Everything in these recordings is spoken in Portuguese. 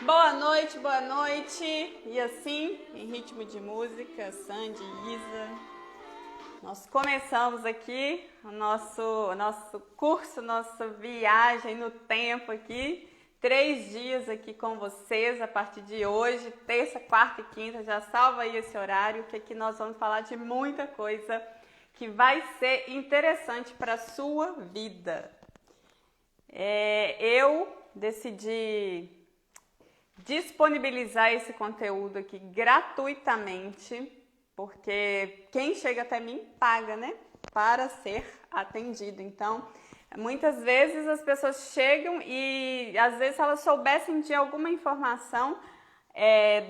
Boa noite. E assim, em ritmo de música, Sandy e Isa, nós começamos aqui o nosso curso, nossa viagem no tempo aqui. 3 dias aqui com vocês a partir de hoje, terça, quarta e quinta, já salva aí esse horário, que aqui nós vamos falar de muita coisa que vai ser interessante para a sua vida. Eu decidi disponibilizar esse conteúdo aqui gratuitamente, porque quem chega até mim paga, né? Para ser atendido. Então, muitas vezes as pessoas chegam e, às vezes, se elas soubessem de alguma informação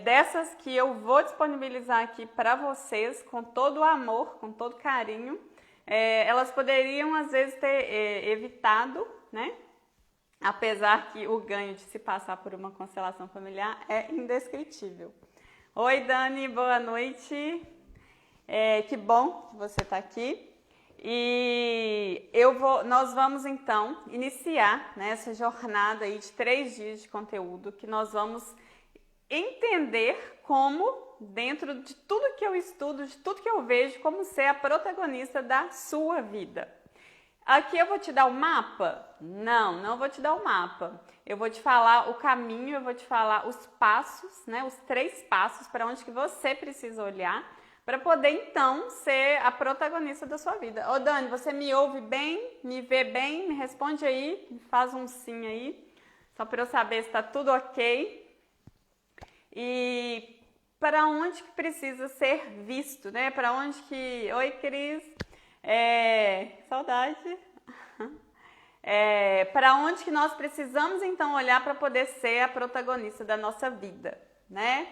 dessas que eu vou disponibilizar aqui para vocês, com todo o amor, com todo carinho, elas poderiam, às vezes, ter evitado, né? Apesar que o ganho de se passar por uma constelação familiar é indescritível. Oi, Dani, boa noite. Que bom que você está aqui. E nós vamos então iniciar, né, essa jornada aí de 3 dias de conteúdo que nós vamos entender como, dentro de tudo que eu estudo, de tudo que eu vejo, como ser a protagonista da sua vida. Aqui eu vou te dar o mapa? Não vou te dar o mapa. Eu vou te falar o caminho, eu vou te falar os passos, né? Os 3 passos para onde que você precisa olhar para poder então ser a protagonista da sua vida. Ô Dani, você me ouve bem? Me vê bem? Me responde aí, me faz um sim aí, só para eu saber se está tudo ok. E para onde que precisa ser visto, né? Para onde que... Oi, Cris. Saudade. Para onde que nós precisamos então olhar para poder ser a protagonista da nossa vida, né?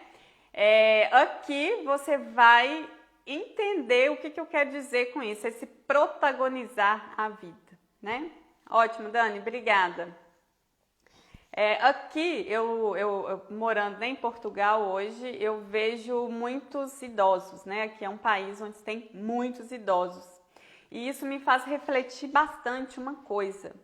Aqui você vai entender o que eu quero dizer com isso, esse protagonizar a vida, né? Ótimo, Dani, obrigada. Aqui, eu morando em Portugal hoje, eu vejo muitos idosos, né? Aqui é um país onde tem muitos idosos. E isso me faz refletir bastante uma coisa.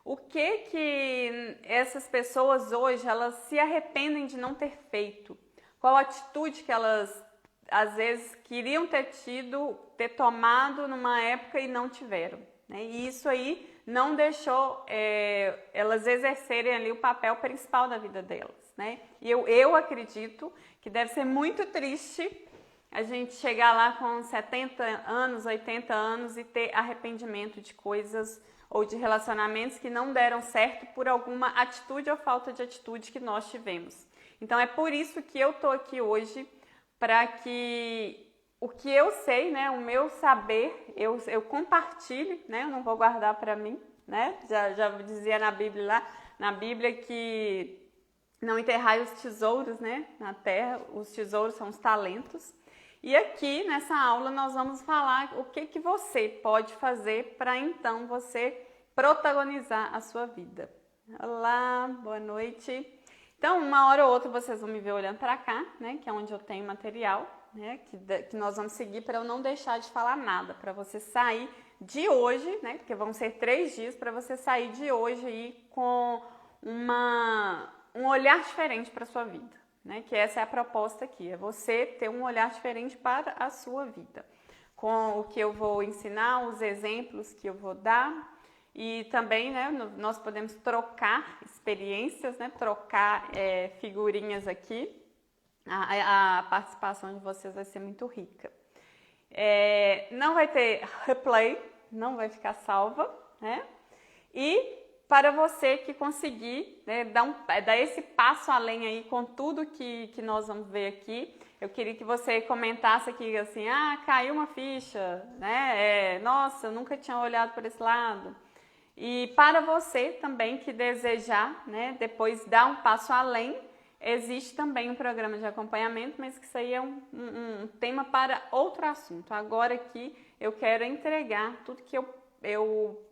O que essas pessoas hoje, elas se arrependem de não ter feito? Qual atitude que elas, às vezes, queriam ter tomado numa época e não tiveram, né? E isso aí não deixou elas exercerem ali o papel principal da vida delas, né? E eu acredito que deve ser muito triste a gente chegar lá com 70 anos, 80 anos e ter arrependimento de coisas ou de relacionamentos que não deram certo por alguma atitude ou falta de atitude que nós tivemos. Então é por isso que eu tô aqui hoje, para que o que eu sei, né, o meu saber, eu compartilhe, né? Eu não vou guardar para mim, né? Já dizia na Bíblia que não enterrai os tesouros, né, na terra, os tesouros são os talentos. E aqui, nessa aula, nós vamos falar o que você pode fazer para, então, você protagonizar a sua vida. Olá, boa noite. Então, uma hora ou outra, vocês vão me ver olhando para cá, né, que é onde eu tenho material, né, que nós vamos seguir para eu não deixar de falar nada, para você sair de hoje, né, porque vão ser 3 dias, para você sair de hoje aí com um olhar diferente para a sua vida. Né, que essa é a proposta aqui, é você ter um olhar diferente para a sua vida, com o que eu vou ensinar, os exemplos que eu vou dar, e também, né, nós podemos trocar experiências, né, trocar figurinhas aqui, a participação de vocês vai ser muito rica. Não vai ter replay, não vai ficar salva, né, e para você que conseguir, né, dar esse passo além aí com tudo que nós vamos ver aqui, eu queria que você comentasse aqui assim, caiu uma ficha, né? Nossa, eu nunca tinha olhado por esse lado. E para você também que desejar, né, depois dar um passo além, existe também um programa de acompanhamento, mas que isso aí é um tema para outro assunto. Agora aqui eu quero entregar tudo que eu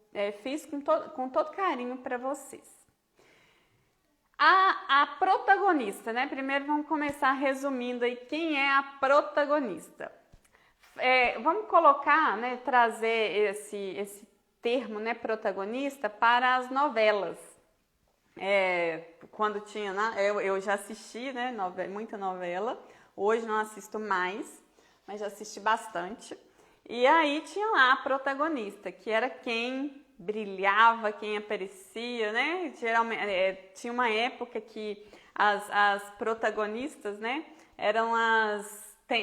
fiz com todo carinho para vocês. A protagonista, né? Primeiro vamos começar resumindo aí quem é a protagonista. Vamos colocar, né, trazer esse termo, né, protagonista para as novelas. quando tinha, eu já assisti, né, muita novela, hoje não assisto mais, mas já assisti bastante. E aí tinha lá a protagonista, que era quem brilhava, quem aparecia, né? Geralmente, tinha uma época que as protagonistas, né, eram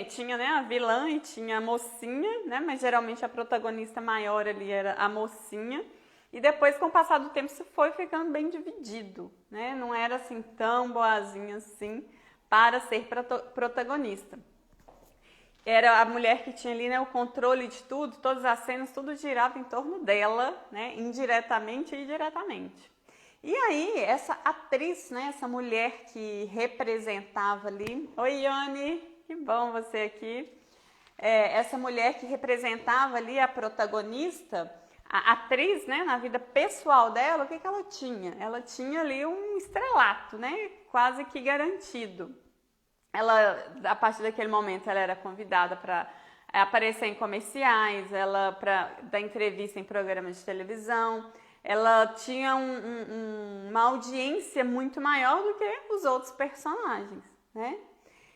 tinha, né, a vilã e tinha a mocinha, né? Mas geralmente a protagonista maior ali era a mocinha. E depois, com o passar do tempo, isso foi ficando bem dividido, né? Não era assim tão boazinha assim para ser protagonista. Era a mulher que tinha ali, né, o controle de tudo, todas as cenas, tudo girava em torno dela, né, indiretamente e diretamente. E aí, essa atriz, né, essa mulher que representava ali... Oi, Iane, que bom você aqui. Essa mulher que representava ali a protagonista, a atriz, né, na vida pessoal dela, o que ela tinha? Ela tinha ali um estrelato, né, quase que garantido. Ela, a partir daquele momento, ela era convidada para aparecer em comerciais, para dar entrevista em programas de televisão. Ela tinha uma audiência muito maior do que os outros personagens, né?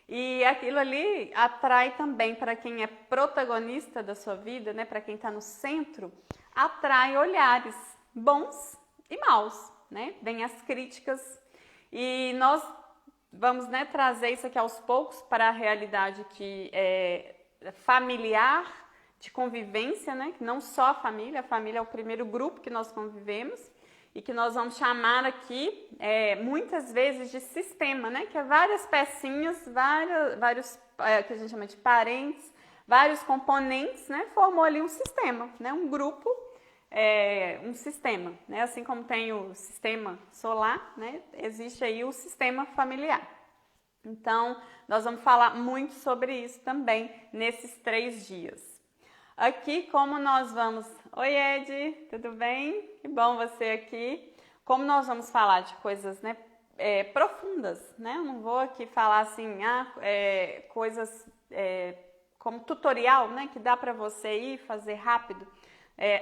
E aquilo ali atrai também para quem é protagonista da sua vida, né? Para quem está no centro, atrai olhares bons e maus, né? Vem as críticas e nós vamos, né, trazer isso aqui aos poucos para a realidade que é familiar, de convivência, né? Que não só a família é o primeiro grupo que nós convivemos e que nós vamos chamar aqui muitas vezes de sistema, né? Que é várias pecinhas, vários que a gente chama de parentes, vários componentes, né? Formou ali um sistema, né? Um grupo, um sistema, né? Assim como tem o sistema solar, né? Existe aí o sistema familiar. Então, nós vamos falar muito sobre isso também nesses 3 dias. Aqui, como nós vamos... Oi, Ed, tudo bem? Que bom você aqui. Como nós vamos falar de coisas, né, profundas, né? Eu não vou aqui falar assim, coisas como tutorial, né, que dá para você ir fazer rápido.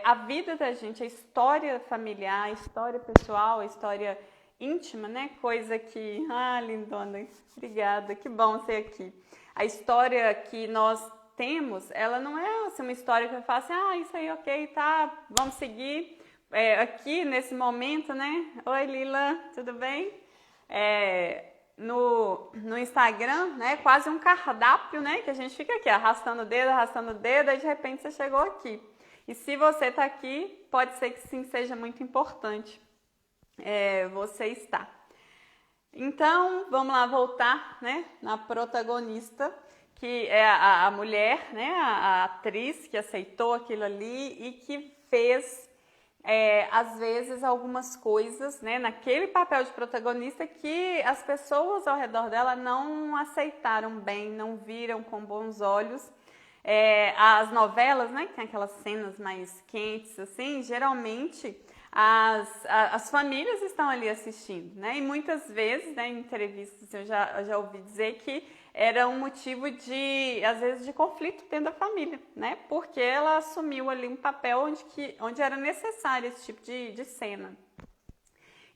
A vida da gente, a história familiar, a história pessoal, a história íntima, né? Coisa que... Ah, lindona, obrigada, que bom ser aqui. A história que nós temos, ela não é assim, uma história que eu falo assim, isso aí, ok, tá, vamos seguir. Aqui, nesse momento, né? Oi, Lila, tudo bem? No Instagram, né? Quase um cardápio, né? Que a gente fica aqui, arrastando o dedo, aí de repente você chegou aqui. E se você está aqui, pode ser que sim, seja muito importante você estar. Então, vamos lá voltar, né, na protagonista, que é a mulher, né, a atriz que aceitou aquilo ali e que fez, às vezes, algumas coisas, né, naquele papel de protagonista que as pessoas ao redor dela não aceitaram bem, não viram com bons olhos. As novelas, né, que tem aquelas cenas mais quentes, assim, geralmente as famílias estão ali assistindo, né? E muitas vezes, né, em entrevistas eu já ouvi dizer que era um motivo às vezes, de conflito dentro da família, né? Porque ela assumiu ali um papel onde era necessário esse tipo de cena.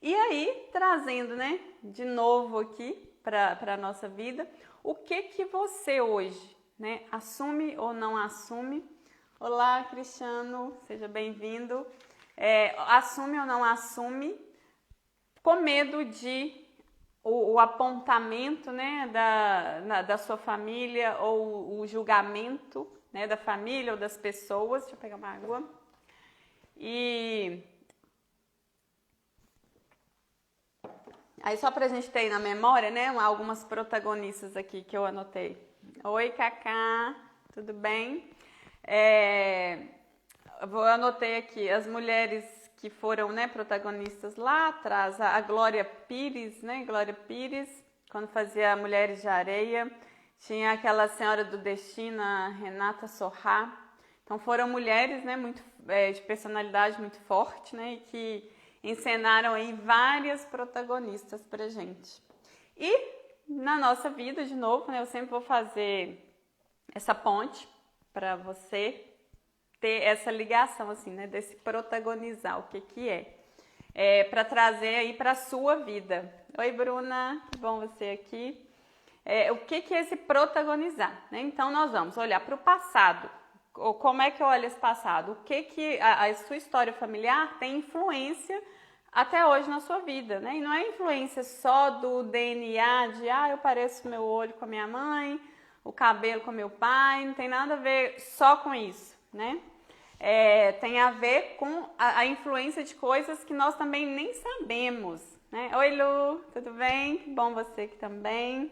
E aí, trazendo, né, de novo aqui para a nossa vida, o que você hoje, né, assume ou não assume? Olá, Cristiano, seja bem-vindo. Assume ou não assume, com medo de o apontamento, né, da sua família ou o julgamento, né, da família ou das pessoas. Deixa eu pegar uma água. E aí, só pra gente ter aí na memória, né, algumas protagonistas aqui que eu anotei. Oi, Cacá, tudo bem? Eu anotei aqui as mulheres que foram, né, protagonistas lá atrás, a Glória Pires, né, Glória Pires, quando fazia Mulheres de Areia, tinha aquela Senhora do Destino, a Renata Sorrah. Então foram mulheres, né, de personalidade muito forte, né, e que encenaram aí várias protagonistas pra gente. E na nossa vida, de novo, né, eu sempre vou fazer essa ponte para você ter essa ligação, assim, né, desse protagonizar, o que é. para trazer aí para a sua vida. Oi, Bruna, que bom você aqui. O que é esse protagonizar, né? Então, nós vamos olhar para o passado. Como é que eu olho esse passado? O que a sua história familiar tem influência até hoje na sua vida, né? E não é influência só do DNA de, eu pareço meu olho com a minha mãe, o cabelo com meu pai, não tem nada a ver só com isso, né? Tem a ver com a influência de coisas que nós também nem sabemos, né? Oi, Lu, tudo bem? Que bom você aqui também.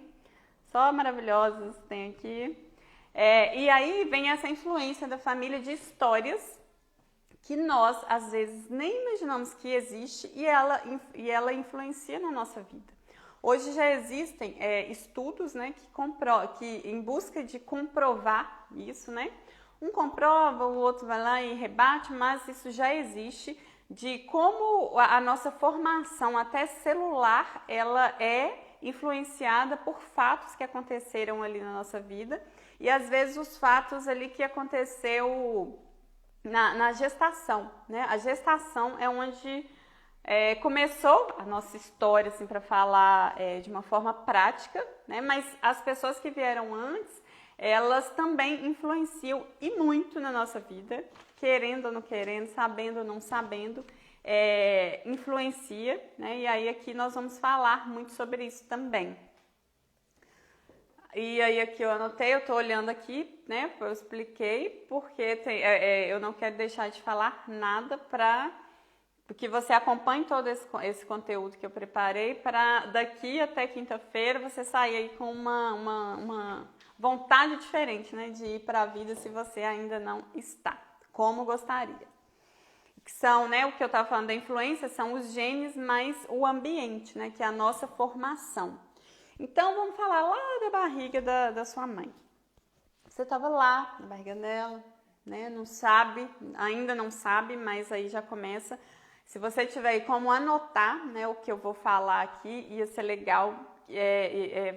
Só maravilhosos tem aqui. E aí vem essa influência da família de histórias que nós, às vezes, nem imaginamos que existe e ela influencia na nossa vida. Hoje já existem estudos, né, que em busca de comprovar isso, né? Um comprova, o outro vai lá e rebate, mas isso já existe, de como a nossa formação até celular, ela é influenciada por fatos que aconteceram ali na nossa vida e às vezes os fatos ali que aconteceu na gestação, né? A gestação é onde começou a nossa história, assim, para falar de uma forma prática, né? Mas as pessoas que vieram antes, elas também influenciam e muito na nossa vida, querendo ou não querendo, sabendo ou não sabendo, influencia, né? E aí aqui nós vamos falar muito sobre isso também. E aí aqui eu anotei, eu estou olhando aqui, né? Eu expliquei, porque eu não quero deixar de falar nada para que você acompanhe todo esse conteúdo que eu preparei para daqui até quinta-feira você sair aí com uma vontade diferente, né? De ir para a vida se você ainda não está, como gostaria. Que são, né? O que eu estava falando da influência são os genes mais o ambiente, né? Que é a nossa formação. Então, vamos falar lá da barriga da sua mãe. Você estava lá, na barriga dela, né? Não sabe, ainda não sabe, mas aí já começa. Se você tiver aí como anotar, né, o que eu vou falar aqui, ia ser legal,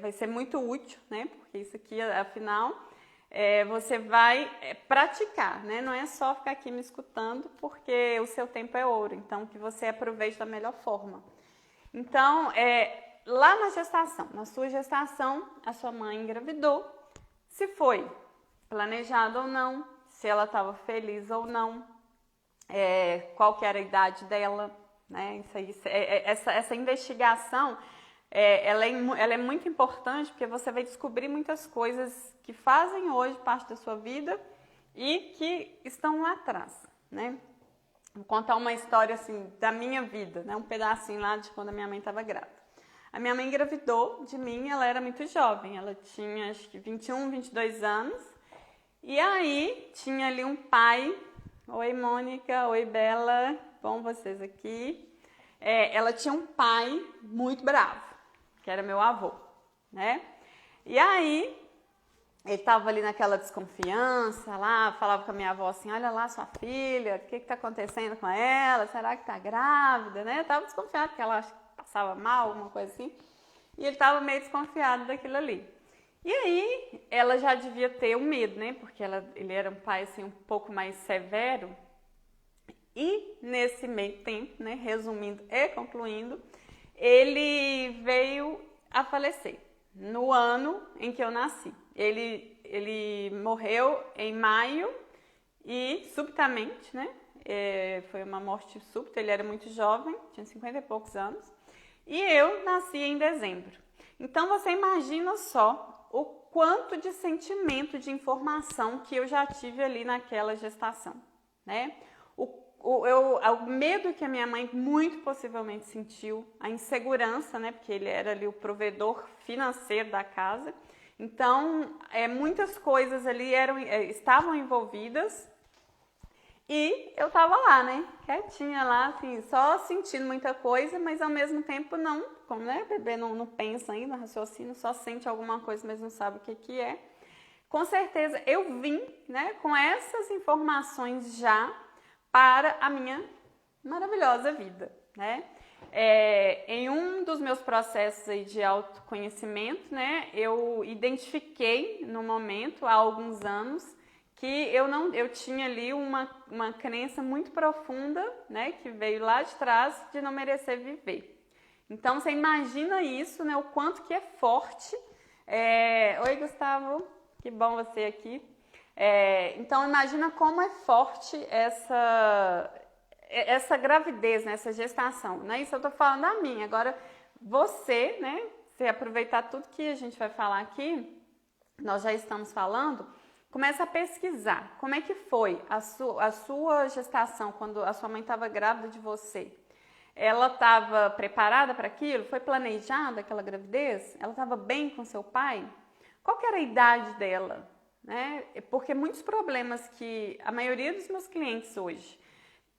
vai ser muito útil, né? Porque isso aqui, afinal, você vai praticar, né? Não é só ficar aqui me escutando, porque o seu tempo é ouro. Então, que você aproveite da melhor forma. Então, lá na gestação, na sua gestação, a sua mãe engravidou. Se foi planejado ou não, se ela estava feliz ou não, qual que era a idade dela, né? Isso aí, essa investigação, ela é muito importante porque você vai descobrir muitas coisas que fazem hoje parte da sua vida e que estão lá atrás, né? Vou contar uma história assim da minha vida, né? Um pedacinho lá de quando a minha mãe estava grávida. A minha mãe engravidou de mim, ela era muito jovem, ela tinha acho que 21, 22 anos. E aí tinha ali um pai, oi Mônica, oi Bela, bom vocês aqui. Ela tinha um pai muito bravo, que era meu avô, né? E aí ele estava ali naquela desconfiança lá, falava com a minha avó assim, olha lá sua filha, o que está acontecendo com ela? Será que está grávida, né? Eu estava desconfiada porque ela passava mal, alguma coisa assim. E ele estava meio desconfiado daquilo ali. E aí, ela já devia ter um medo, né? Porque ele era um pai, assim, um pouco mais severo. E nesse meio tempo, né? Resumindo e concluindo, ele veio a falecer no ano em que eu nasci. Ele morreu em maio e subitamente, né? Foi uma morte súbita, ele era muito jovem, tinha 50 e poucos anos. E eu nasci em dezembro. Então, você imagina só o quanto de sentimento, de informação que eu já tive ali naquela gestação, né? O medo que a minha mãe muito possivelmente sentiu, a insegurança, né? Porque ele era ali o provedor financeiro da casa. Então, muitas coisas ali estavam envolvidas. E eu tava lá, né, quietinha lá, assim, só sentindo muita coisa, mas ao mesmo tempo não, como, né, o bebê não pensa ainda, raciocina, só sente alguma coisa, mas não sabe o que é. Com certeza eu vim, né, com essas informações já para a minha maravilhosa vida, né. Em um dos meus processos aí de autoconhecimento, né, eu identifiquei no momento, há alguns anos, que eu tinha ali uma crença muito profunda, né, que veio lá de trás, de não merecer viver. Então, você imagina isso, né, o quanto que é forte. Oi, Gustavo, que bom você aqui. Então, imagina como é forte essa gravidez, né, essa gestação. Né? Isso eu tô falando da minha. Agora, você, né, se aproveitar tudo que a gente vai falar aqui, nós já estamos falando, começa a pesquisar como é que foi a sua gestação, quando a sua mãe estava grávida de você. Ela estava preparada para aquilo? Foi planejada aquela gravidez? Ela estava bem com seu pai? Qual que era a idade dela? Né? Porque muitos problemas que a maioria dos meus clientes hoje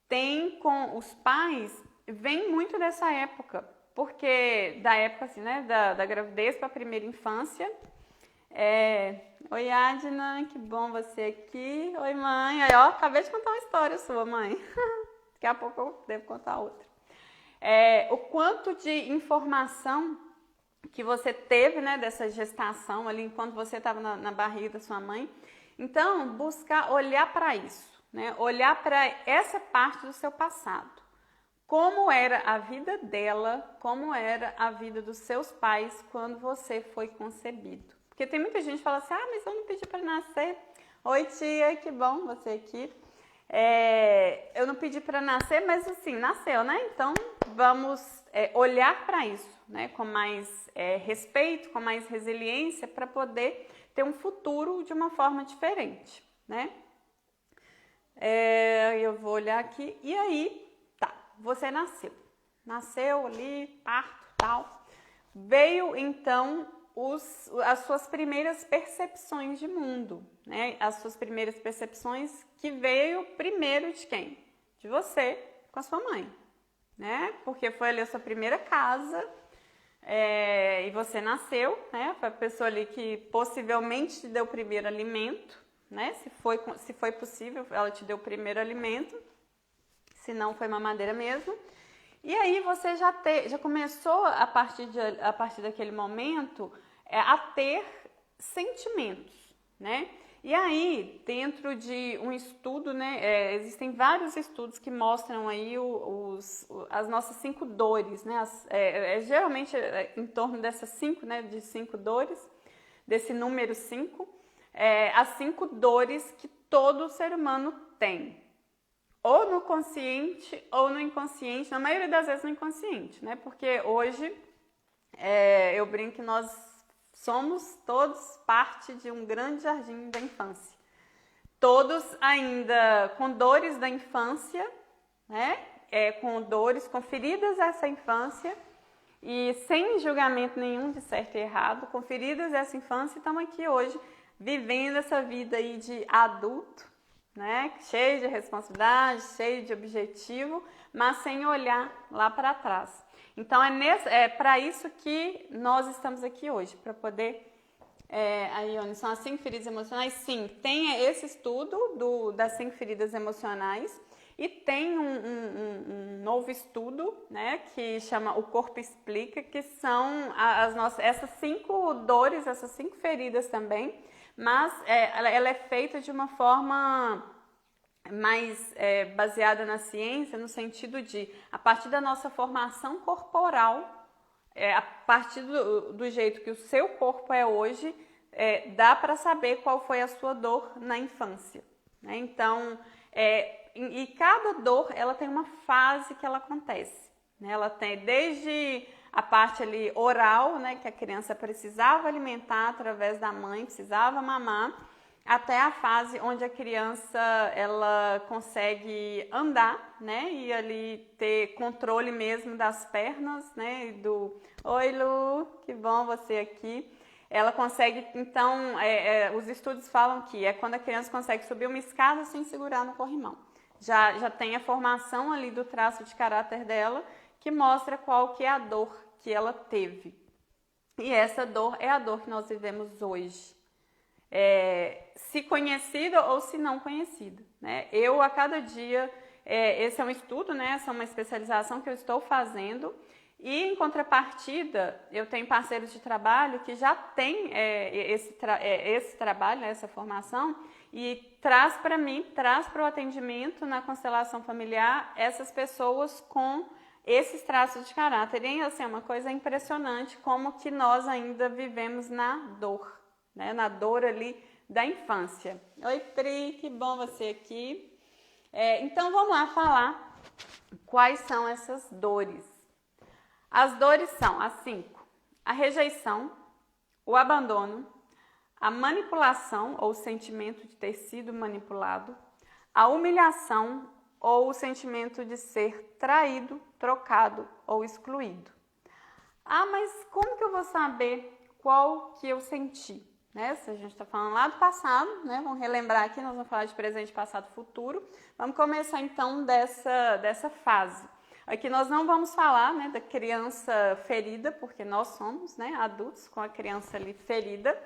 tem com os pais vem muito dessa época. Porque da época assim, né, da gravidez para a primeira infância. Oi, Adna, que bom você aqui. Oi, mãe. Aí, ó, acabei de contar uma história sua, mãe. Daqui a pouco eu devo contar outra. O quanto de informação que você teve, né, dessa gestação ali, enquanto você estava na barriga da sua mãe. Então, buscar olhar para isso, né? Olhar para essa parte do seu passado. Como era a vida dela, como era a vida dos seus pais quando você foi concebido. Porque tem muita gente que fala assim, mas eu não pedi para nascer. Oi, tia, que bom você aqui. Eu não pedi para nascer, mas assim, nasceu, né? Então, vamos olhar para isso, né? Com mais respeito, com mais resiliência, para poder ter um futuro de uma forma diferente, né? Eu vou olhar aqui, e aí, tá, você nasceu ali, parto, tal. Veio, então, as suas primeiras percepções de mundo, né? As suas primeiras percepções que veio primeiro de quem? De você, com a sua mãe, né? Porque foi ali a sua primeira casa e você nasceu, né? Foi a pessoa ali que possivelmente te deu o primeiro alimento, né? Se foi possível, ela te deu o primeiro alimento, se não foi mamadeira mesmo. E aí você já começou, a partir daquele momento, a ter sentimentos, né? E aí, dentro de um estudo, né, existem vários estudos que mostram aí as nossas 5 dores, né? Geralmente em torno dessas 5, né, de 5 dores, desse número 5, as 5 dores que todo ser humano tem. Ou no consciente ou no inconsciente, na maioria das vezes no inconsciente, né? Porque hoje eu brinco que nós somos todos parte de um grande jardim da infância. Todos ainda com dores da infância, né? Com dores, com feridas dessa infância e sem julgamento nenhum de certo e errado, com feridas dessa infância, estamos aqui hoje vivendo essa vida aí de adulto, né? Cheio de responsabilidade, cheio de objetivo, mas sem olhar lá para trás. Então é para isso que nós estamos aqui hoje, para poder... aí, Ione, são as 5 feridas emocionais? Sim, tem esse estudo das 5 feridas emocionais e tem um novo estudo, né, que chama O Corpo Explica, que são essas 5 dores, essas 5 feridas também, mas ela é feita de uma forma mais baseada na ciência, no sentido de, a partir da nossa formação corporal, a partir do jeito que o seu corpo é hoje, dá para saber qual foi a sua dor na infância, né? Então, e cada dor, ela tem uma fase que ela acontece, né? Ela tem desde a parte ali oral, né, que a criança precisava alimentar através da mãe, precisava mamar, até a fase onde a criança ela consegue andar, né, e ali ter controle mesmo das pernas, né, Oi, Lu, que bom você aqui. Ela consegue, então, os estudos falam que é quando a criança consegue subir uma escada sem segurar no corrimão. Já tem a formação ali do traço de caráter dela, que mostra qual que é a dor que ela teve. E essa dor é a dor que nós vivemos hoje. Se conhecida ou se não conhecida, né? Eu, a cada dia, esse é um estudo, né? Essa é uma especialização que eu estou fazendo. E, em contrapartida, eu tenho parceiros de trabalho que já têm esse trabalho, essa formação, e traz para mim, traz para o atendimento na constelação familiar essas pessoas com esses traços de caráter. E assim, é uma coisa impressionante como que nós ainda vivemos na dor, né? Na dor ali da infância. Oi, Pri, que bom você aqui. Então vamos lá falar quais são essas dores. As dores são as 5: a rejeição, o abandono, a manipulação ou o sentimento de ter sido manipulado, a humilhação ou o sentimento de ser traído, trocado ou excluído. Ah, mas como que eu vou saber qual que eu senti? Né? Se a gente está falando lá do passado, né? Vamos relembrar aqui, nós vamos falar de presente, passado, futuro. Vamos começar então dessa fase. Aqui nós não vamos falar, né, da criança ferida, porque nós somos, né, adultos com a criança ali ferida.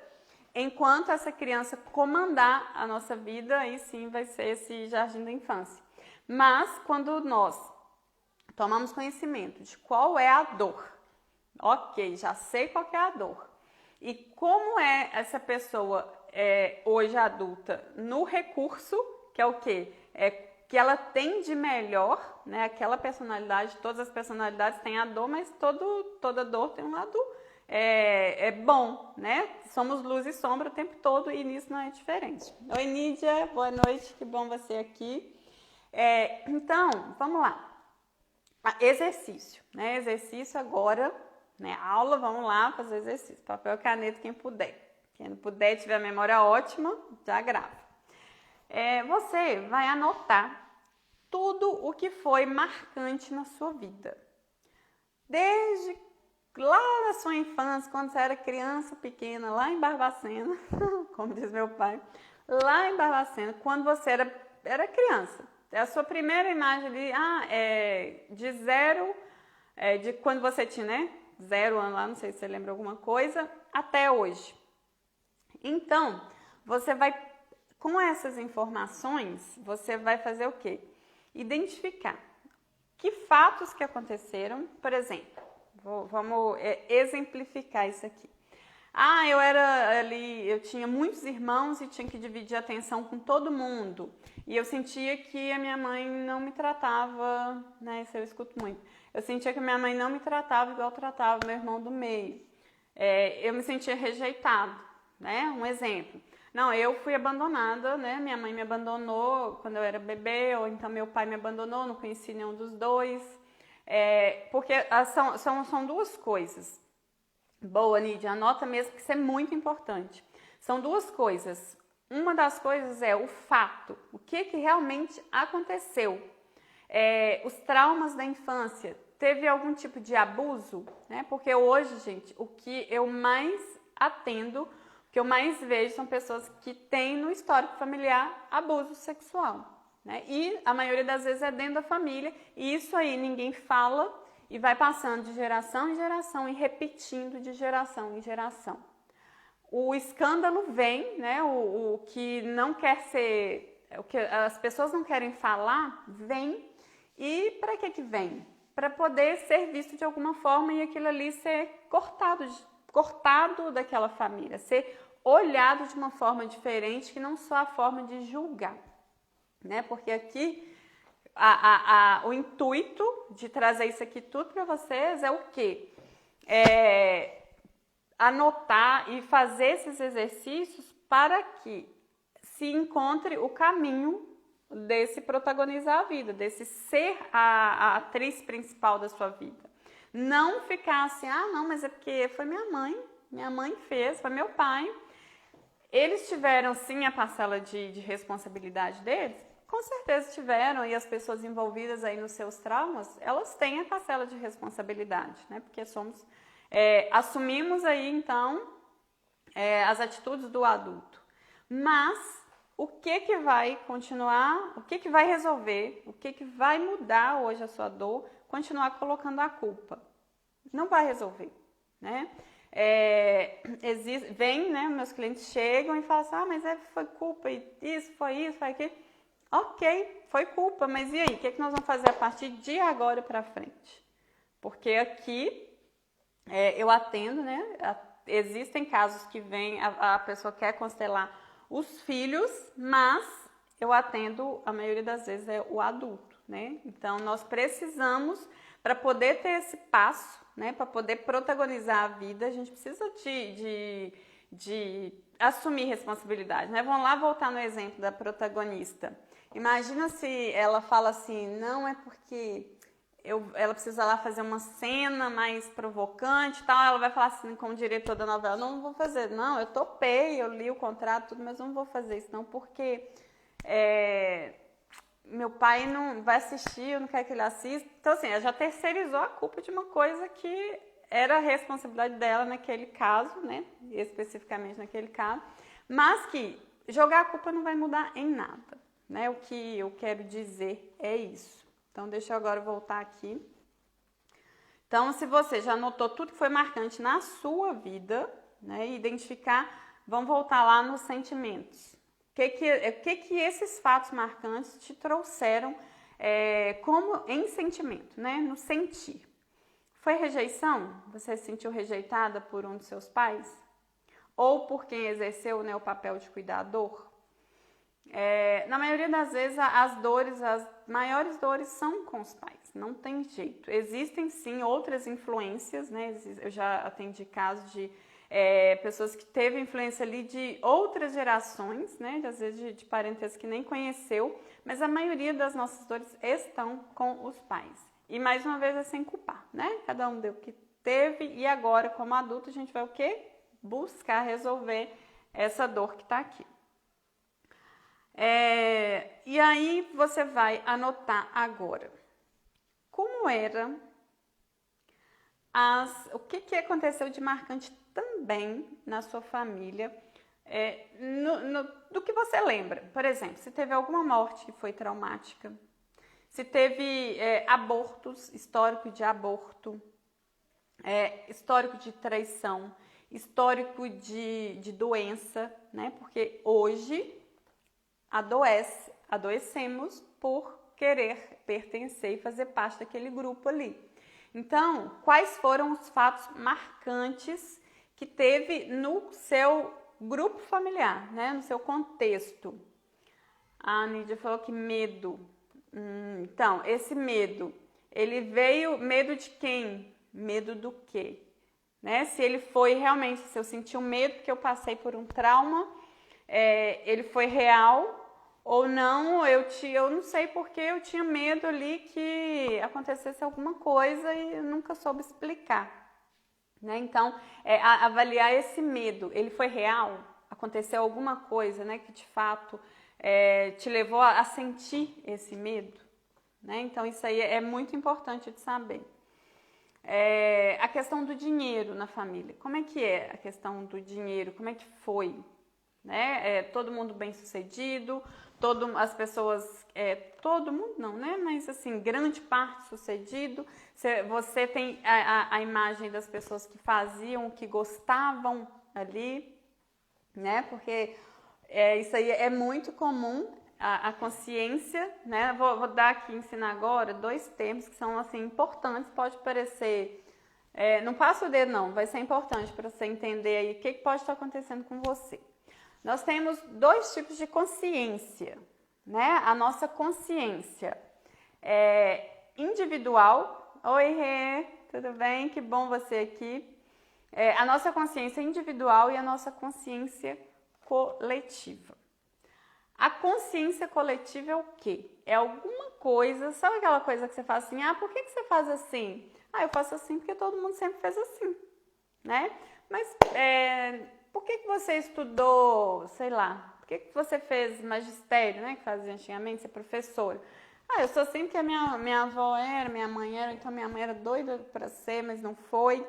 Enquanto essa criança comandar a nossa vida, aí sim vai ser esse jardim da infância. Mas quando nós tomamos conhecimento de qual é a dor, ok, já sei qual que é a dor, e como é essa pessoa hoje adulta no recurso, que é o quê? Que ela tem de melhor, né? Aquela personalidade, todas as personalidades têm a dor, mas toda dor tem um lado bom, né? Somos luz e sombra o tempo todo e nisso não é diferente. Oi, Nídia, boa noite, que bom você aqui. Então, vamos lá. Exercício, né? Exercício agora, né? Aula, vamos lá fazer exercício. Papel e caneta, quem puder. Quem não puder, tiver a memória ótima, já grava. Você vai anotar tudo o que foi marcante na sua vida. Desde lá na sua infância, quando você era criança pequena, lá em Barbacena, como diz meu pai, lá em Barbacena, quando você era criança. A sua primeira imagem ali, de zero, de quando você tinha, né? 0 ano lá, não sei se você lembra alguma coisa, até hoje. Então, você vai, com essas informações, você vai fazer o quê? Identificar que fatos que aconteceram, por exemplo, vamos exemplificar isso aqui. Eu tinha muitos irmãos e tinha que dividir a atenção com todo mundo. E eu sentia que a minha mãe não me tratava, né? Isso eu escuto muito. Eu sentia que a minha mãe não me tratava igual tratava meu irmão do meio. Eu me sentia rejeitado, né? Um exemplo. Não, eu fui abandonada, né? Minha mãe me abandonou quando eu era bebê, ou então meu pai me abandonou, não conheci nenhum dos dois. Porque são duas coisas. Boa, Nídia, anota mesmo que isso é muito importante. São duas coisas. Uma das coisas é o fato, o que realmente aconteceu. Os traumas da infância, teve algum tipo de abuso, né? Porque hoje, gente, o que eu mais atendo, o que eu mais vejo são pessoas que têm no histórico familiar abuso sexual, né? E a maioria das vezes é dentro da família, e isso aí ninguém fala e vai passando de geração em geração e repetindo de geração em geração. O escândalo vem, né? O que não quer ser, o que as pessoas não querem falar, vem. E para que vem? Para poder ser visto de alguma forma e aquilo ali ser cortado daquela família, ser olhado de uma forma diferente, que não só a forma de julgar, né? Porque aqui o intuito de trazer isso aqui tudo para vocês é o quê? Anotar e fazer esses exercícios para que se encontre o caminho desse protagonizar a vida, desse ser a atriz principal da sua vida. Não ficar assim, não, mas é porque foi minha mãe fez, foi meu pai. Eles tiveram sim a parcela de responsabilidade deles? Com certeza tiveram, e as pessoas envolvidas aí nos seus traumas, elas têm a parcela de responsabilidade, né? Porque assumimos aí então as atitudes do adulto. Mas o que vai continuar, o que vai resolver, o que vai mudar hoje a sua dor, continuar colocando a culpa? Não vai resolver, né? Né, meus clientes chegam e falam assim, mas foi culpa, isso, foi aquilo. Ok, foi culpa, mas e aí? O que nós vamos fazer a partir de agora para frente? Porque aqui eu atendo, né? Existem casos que vem, a pessoa quer constelar os filhos, mas eu atendo, a maioria das vezes, é o adulto, né? Então, nós precisamos, para poder ter esse passo, né, para poder protagonizar a vida, a gente precisa de assumir responsabilidade, né? Vamos lá voltar no exemplo da protagonista. Imagina se ela fala assim, não é porque ela precisa lá fazer uma cena mais provocante e tal, ela vai falar assim com o diretor da novela, não vou fazer, não, eu topei, eu li o contrato, tudo, mas não vou fazer isso não, porque meu pai não vai assistir, eu não quero que ele assista. Então assim, ela já terceirizou a culpa de uma coisa que era a responsabilidade dela naquele caso, né, especificamente naquele caso, mas que jogar a culpa não vai mudar em nada, né, o que eu quero dizer é isso. Então, deixa eu agora voltar aqui. Então, se você já notou tudo que foi marcante na sua vida, né, identificar, vamos voltar lá nos sentimentos. O que esses fatos marcantes te trouxeram como em sentimento, né, no sentir? Foi rejeição? Você se sentiu rejeitada por um dos seus pais? Ou por quem exerceu, né, o papel de cuidador? Na maioria das vezes, as maiores dores são com os pais, não tem jeito. Existem sim outras influências, né? Eu já atendi casos de pessoas que teve influência ali de outras gerações, né? Às vezes de parentesco que nem conheceu, mas a maioria das nossas dores estão com os pais. E mais uma vez é sem culpar, né? Cada um deu o que teve e agora, como adulto, a gente vai o quê? Buscar resolver essa dor que está aqui. E aí você vai anotar agora como era o que aconteceu de marcante também na sua família, do que você lembra. Por exemplo, se teve alguma morte que foi traumática, se teve abortos, histórico de aborto, histórico de traição, histórico de doença, né? Porque hoje adoecemos por querer pertencer e fazer parte daquele grupo ali. Então, quais foram os fatos marcantes que teve no seu grupo familiar, né? No seu contexto? A Nídia falou que medo. Então, esse medo, ele veio, medo de quem? Medo do quê? Né? Se ele foi realmente, se eu senti um medo porque eu passei por um trauma, ele foi real ou não, eu não sei porque eu tinha medo ali que acontecesse alguma coisa e eu nunca soube explicar. Né? Então, avaliar esse medo, ele foi real? Aconteceu alguma coisa, né, que de fato te levou a sentir esse medo? Né? Então, isso aí é muito importante de saber. A questão do dinheiro na família, como é que é a questão do dinheiro, como é que foi? Né? Todo mundo bem sucedido, as pessoas, todo mundo não, né? Mas assim, grande parte sucedido. Você tem a imagem das pessoas que faziam, que gostavam ali, né? Porque isso aí é muito comum, a consciência, né? Vou dar aqui, ensinar agora 2 termos que são assim importantes, pode parecer, não passa o dedo não, vai ser importante para você entender aí o que pode estar acontecendo com você. Nós temos 2 tipos de consciência, né? A nossa consciência individual. Oi, Rê, tudo bem? Que bom você aqui. A nossa consciência individual e a nossa consciência coletiva. A consciência coletiva é o quê? É alguma coisa, sabe aquela coisa que você faz assim, por que você faz assim? Eu faço assim porque todo mundo sempre fez assim, né? Mas por que você estudou, sei lá, por que você fez magistério, né, que fazia antigamente, ser professora? Eu sou assim porque a minha avó era, minha mãe era, então minha mãe era doida para ser, mas não foi.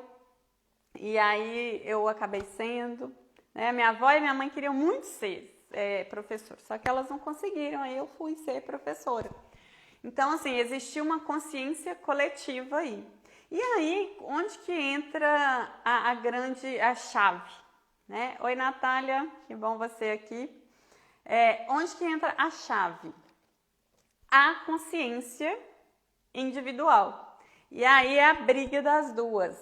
E aí eu acabei sendo, né? Minha avó e minha mãe queriam muito ser professora, só que elas não conseguiram, aí eu fui ser professora. Então, assim, existia uma consciência coletiva aí. E aí, onde que entra a chave? Né? Oi, Natália, que bom você aqui. Onde que entra a chave? A consciência individual. E aí é a briga das duas.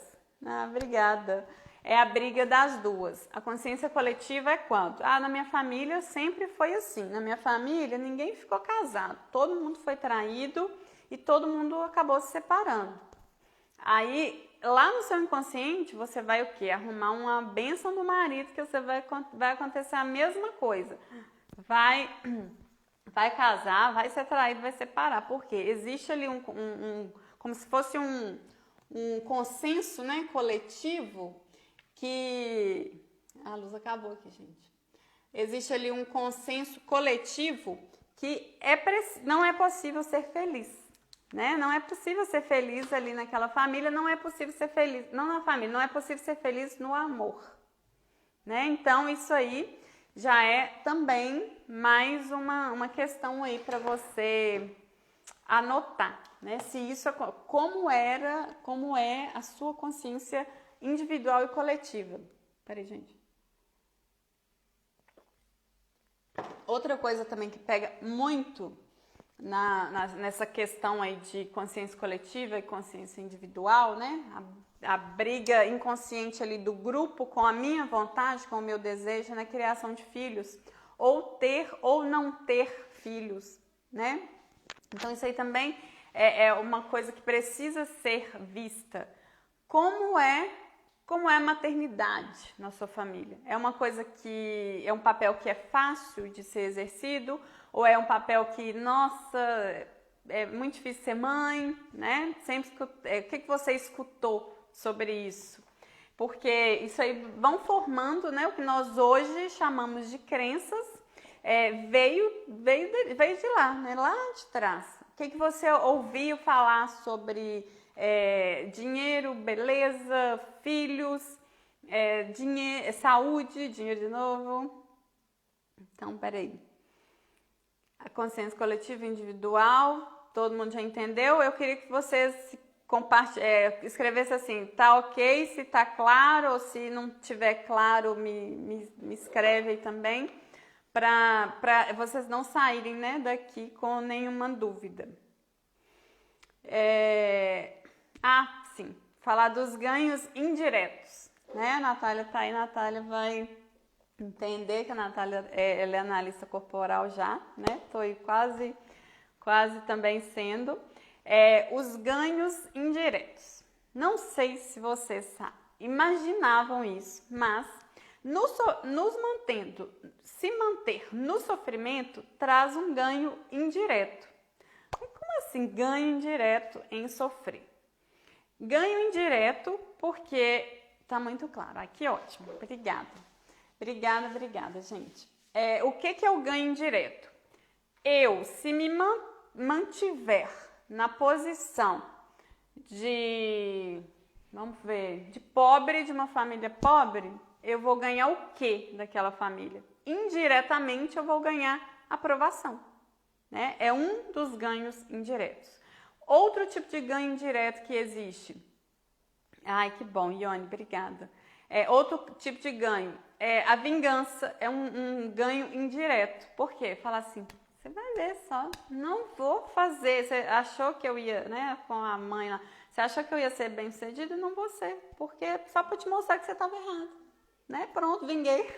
Obrigada. é a briga das duas. A consciência coletiva é quanto? Ah, na minha família sempre foi assim. Na minha família ninguém ficou casado. Todo mundo foi traído e todo mundo acabou se separando. Aí, lá no seu inconsciente, você vai o quê? Arrumar uma bênção do marido que você vai acontecer a mesma coisa. Vai casar, vai ser traído, vai separar. Por quê? Existe ali como se fosse um consenso, né, coletivo que... A luz acabou aqui, gente. Existe ali um consenso coletivo que não é possível ser feliz, né? Não é possível ser feliz ali naquela família, não é possível ser feliz, não na família, não é possível ser feliz no amor, né? Então, isso aí já é também mais uma questão aí para você anotar, né? Se isso, como é a sua consciência individual e coletiva. Peraí, gente. Outra coisa também que pega muito nessa questão aí de consciência coletiva e consciência individual, né? A briga inconsciente ali do grupo com a minha vontade, com o meu desejo na criação de filhos, ou ter ou não ter filhos, né? Então isso aí também é uma coisa que precisa ser vista. Como é a maternidade na sua família? É uma coisa que é um papel que é fácil de ser exercido, ou é um papel que, nossa, é muito difícil ser mãe, né? Sempre o que você escutou sobre isso? Porque isso aí vão formando, né, o que nós hoje chamamos de crenças, veio de lá, né, lá de trás. O que você ouviu falar sobre dinheiro, beleza, filhos, saúde, dinheiro de novo? Então, peraí. A consciência coletiva e individual, todo mundo já entendeu? Eu queria que vocês escrevesse assim, tá ok, se tá claro, ou se não tiver claro, me escreve aí também, para vocês não saírem, né, daqui com nenhuma dúvida. Sim, falar dos ganhos indiretos, né? A Natália tá aí, a Natália vai entender que a Natália ela é analista corporal já, né? Tô aí quase também sendo. Os ganhos indiretos. Não sei se vocês imaginavam isso, mas se manter no sofrimento traz um ganho indireto. Como assim ganho indireto em sofrer? Ganho indireto porque tá muito claro. Que ótimo. Obrigada, gente. O que é o ganho indireto? Se me mantiver na posição de pobre, de uma família pobre, eu vou ganhar o quê daquela família? Indiretamente eu vou ganhar aprovação, né? É um dos ganhos indiretos. Outro tipo de ganho indireto que existe. Ai, que bom, Ione, obrigada. Outro tipo de ganho. A vingança é um ganho indireto. Por quê? Fala assim, você vai ver só, não vou fazer. Você achou que eu ia, né, com a mãe lá, você achou que eu ia ser bem sucedido? Não vou ser, porque só para te mostrar que você estava errado, né? Pronto, vinguei.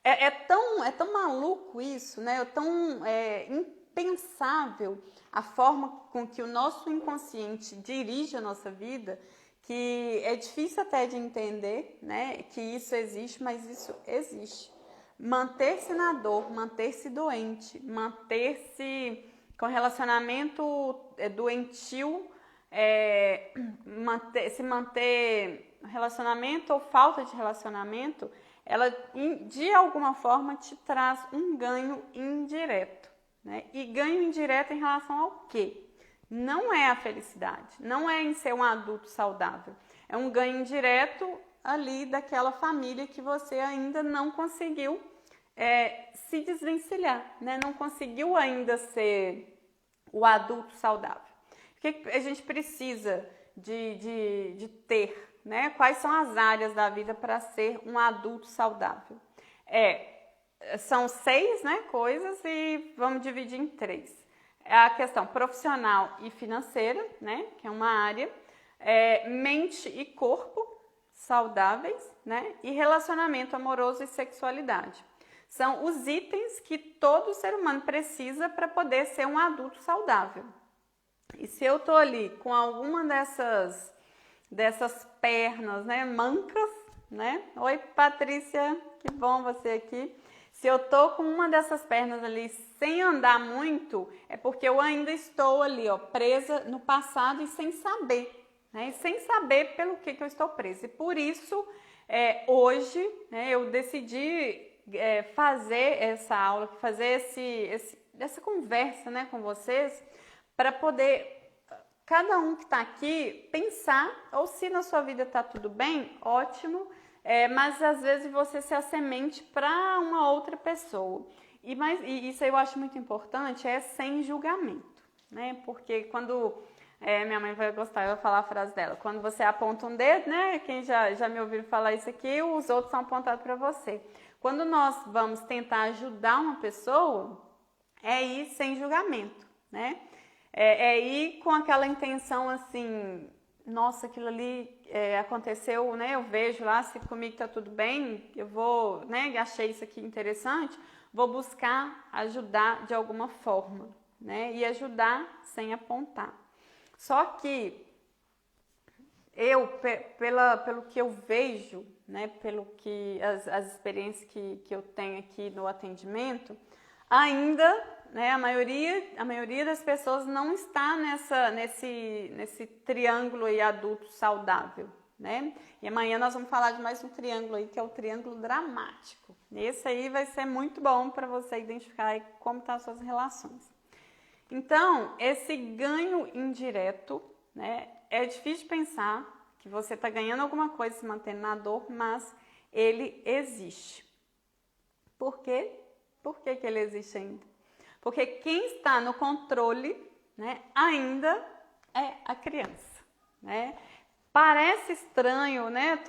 É tão maluco isso, né? É tão impensável a forma com que o nosso inconsciente dirige a nossa vida, que é difícil até de entender, né, que isso existe, mas isso existe. Manter-se na dor, manter-se doente, manter-se com relacionamento doentio, manter relacionamento ou falta de relacionamento, ela de alguma forma te traz um ganho indireto, né? E ganho indireto em relação ao quê? Não é a felicidade, não é em ser um adulto saudável. É um ganho indireto ali daquela família que você ainda não conseguiu se desvencilhar, né? Não conseguiu ainda ser o adulto saudável. O que a gente precisa de ter, né? Quais são as áreas da vida para ser um adulto saudável? São 6, né, coisas e vamos dividir em 3. A questão profissional e financeira, né, que é uma área, mente e corpo, saudáveis, né? E relacionamento amoroso e sexualidade. São os itens que todo ser humano precisa para poder ser um adulto saudável. E se eu tô ali com alguma dessas pernas, né, mancas, né? Oi, Patrícia, que bom você aqui. Se eu tô com uma dessas pernas ali sem andar muito, é porque eu ainda estou ali, ó, presa no passado e sem saber, né? E sem saber pelo que eu estou presa. E por isso, hoje, né, eu decidi fazer essa aula, fazer essa conversa, né, com vocês, para poder cada um que está aqui pensar, ou se na sua vida está tudo bem, ótimo, mas às vezes você ser a semente para uma outra pessoa. E isso eu acho muito importante, sem julgamento, né? Porque quando minha mãe vai gostar, eu vou falar a frase dela, quando você aponta um dedo, né? Quem já me ouviu falar isso aqui, os outros são apontados para você. Quando nós vamos tentar ajudar uma pessoa, é ir sem julgamento, né? É ir com aquela intenção assim, nossa, aquilo ali aconteceu, né? Eu vejo lá, se comigo tá tudo bem, eu vou, né? Achei isso aqui interessante, vou buscar ajudar de alguma forma, né? E ajudar sem apontar. Só que eu, pelo que eu vejo, né? Pelo que as experiências que eu tenho aqui no atendimento, ainda, né, a maioria das pessoas não está nesse triângulo aí adulto saudável, né? E amanhã nós vamos falar de mais um triângulo aí, que é o triângulo dramático. Esse aí vai ser muito bom para você identificar aí como estão as suas relações. Então, esse ganho indireto, né, é difícil de pensar que você está ganhando alguma coisa se mantendo na dor, mas ele existe. Por quê? Por que ele existe ainda? Porque quem está no controle, né, ainda é a criança, né? Parece estranho, né?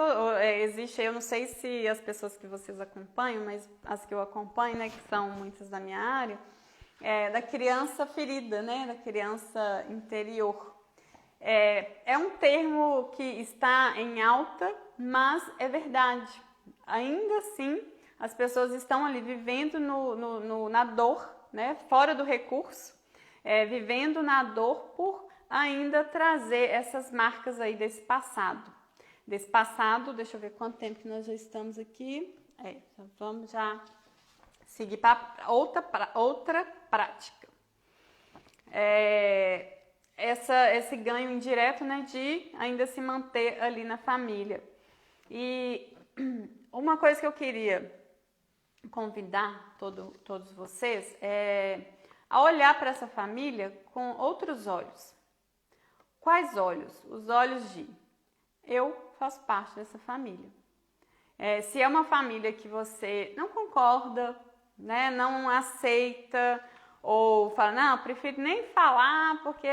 Existe, eu não sei se as pessoas que vocês acompanham, mas as que eu acompanho, né, que são muitas da minha área, da criança ferida, né? Da criança interior. É um termo que está em alta, mas é verdade. Ainda assim, as pessoas estão ali vivendo na dor, né? Fora do recurso, vivendo na dor por ainda trazer essas marcas aí desse passado. Deixa eu ver quanto tempo que nós já estamos aqui. Vamos já seguir para outra prática. Esse ganho indireto, né, de ainda se manter ali na família. E uma coisa que eu queria convidar todos vocês a olhar para essa família com outros olhos. Quais olhos? Os olhos de eu faço parte dessa família. Se é uma família que você não concorda, né, não aceita, ou fala, não, prefiro nem falar porque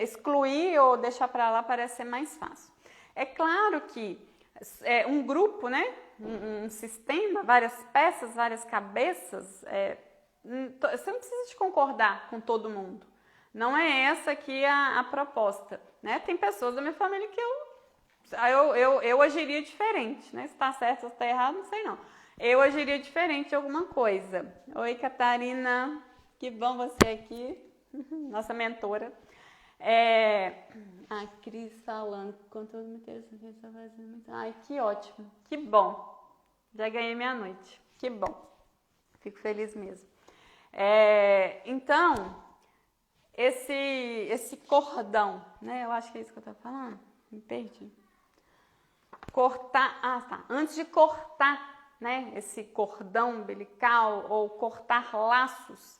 excluir ou deixar para lá parece ser mais fácil. É claro que um grupo, né, um sistema, várias peças, várias cabeças, você não precisa de concordar com todo mundo. Não é essa aqui a proposta, né? Tem pessoas da minha família que eu agiria diferente, né? Se tá certo ou se tá errado, não sei não. Eu agiria diferente de alguma coisa. Oi, Catarina, que bom você aqui, nossa mentora. A Cris falando, com todo me interessante, está fazendo muito. Ai, que ótimo, que bom. Já ganhei minha noite, que bom. Fico feliz mesmo. Então, esse cordão, né? Eu acho que é isso que eu tô falando. Me perdi. Cortar, tá. Antes de cortar, né? Esse cordão umbilical ou cortar laços,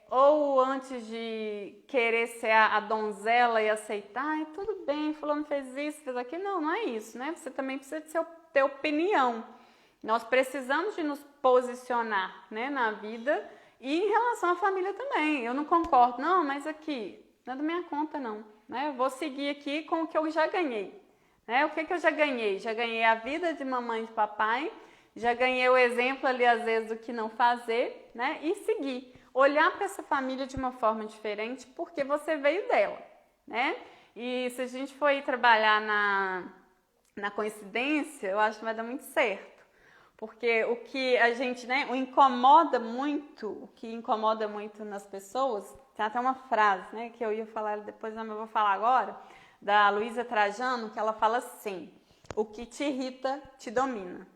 ou antes de querer ser a donzela e aceitar, tudo bem, fulano fez isso, fez aquilo. Não é isso, né? Você também precisa ter opinião. Nós precisamos de nos posicionar, né, na vida e em relação à família também. Eu não concordo, não, mas aqui, não é da minha conta não, né? Eu vou seguir aqui com o que eu já ganhei, né? O que eu já ganhei? Já ganhei a vida de mamãe e de papai, já ganhei o exemplo ali às vezes do que não fazer, né? E seguir. Olhar para essa família de uma forma diferente porque você veio dela, né? E se a gente for ir trabalhar na coincidência, eu acho que vai dar muito certo. Porque o que a gente, né, o que incomoda muito nas pessoas, tem até uma frase, né, que eu ia falar depois, mas eu vou falar agora, da Luísa Trajano, que ela fala assim: o que te irrita te domina.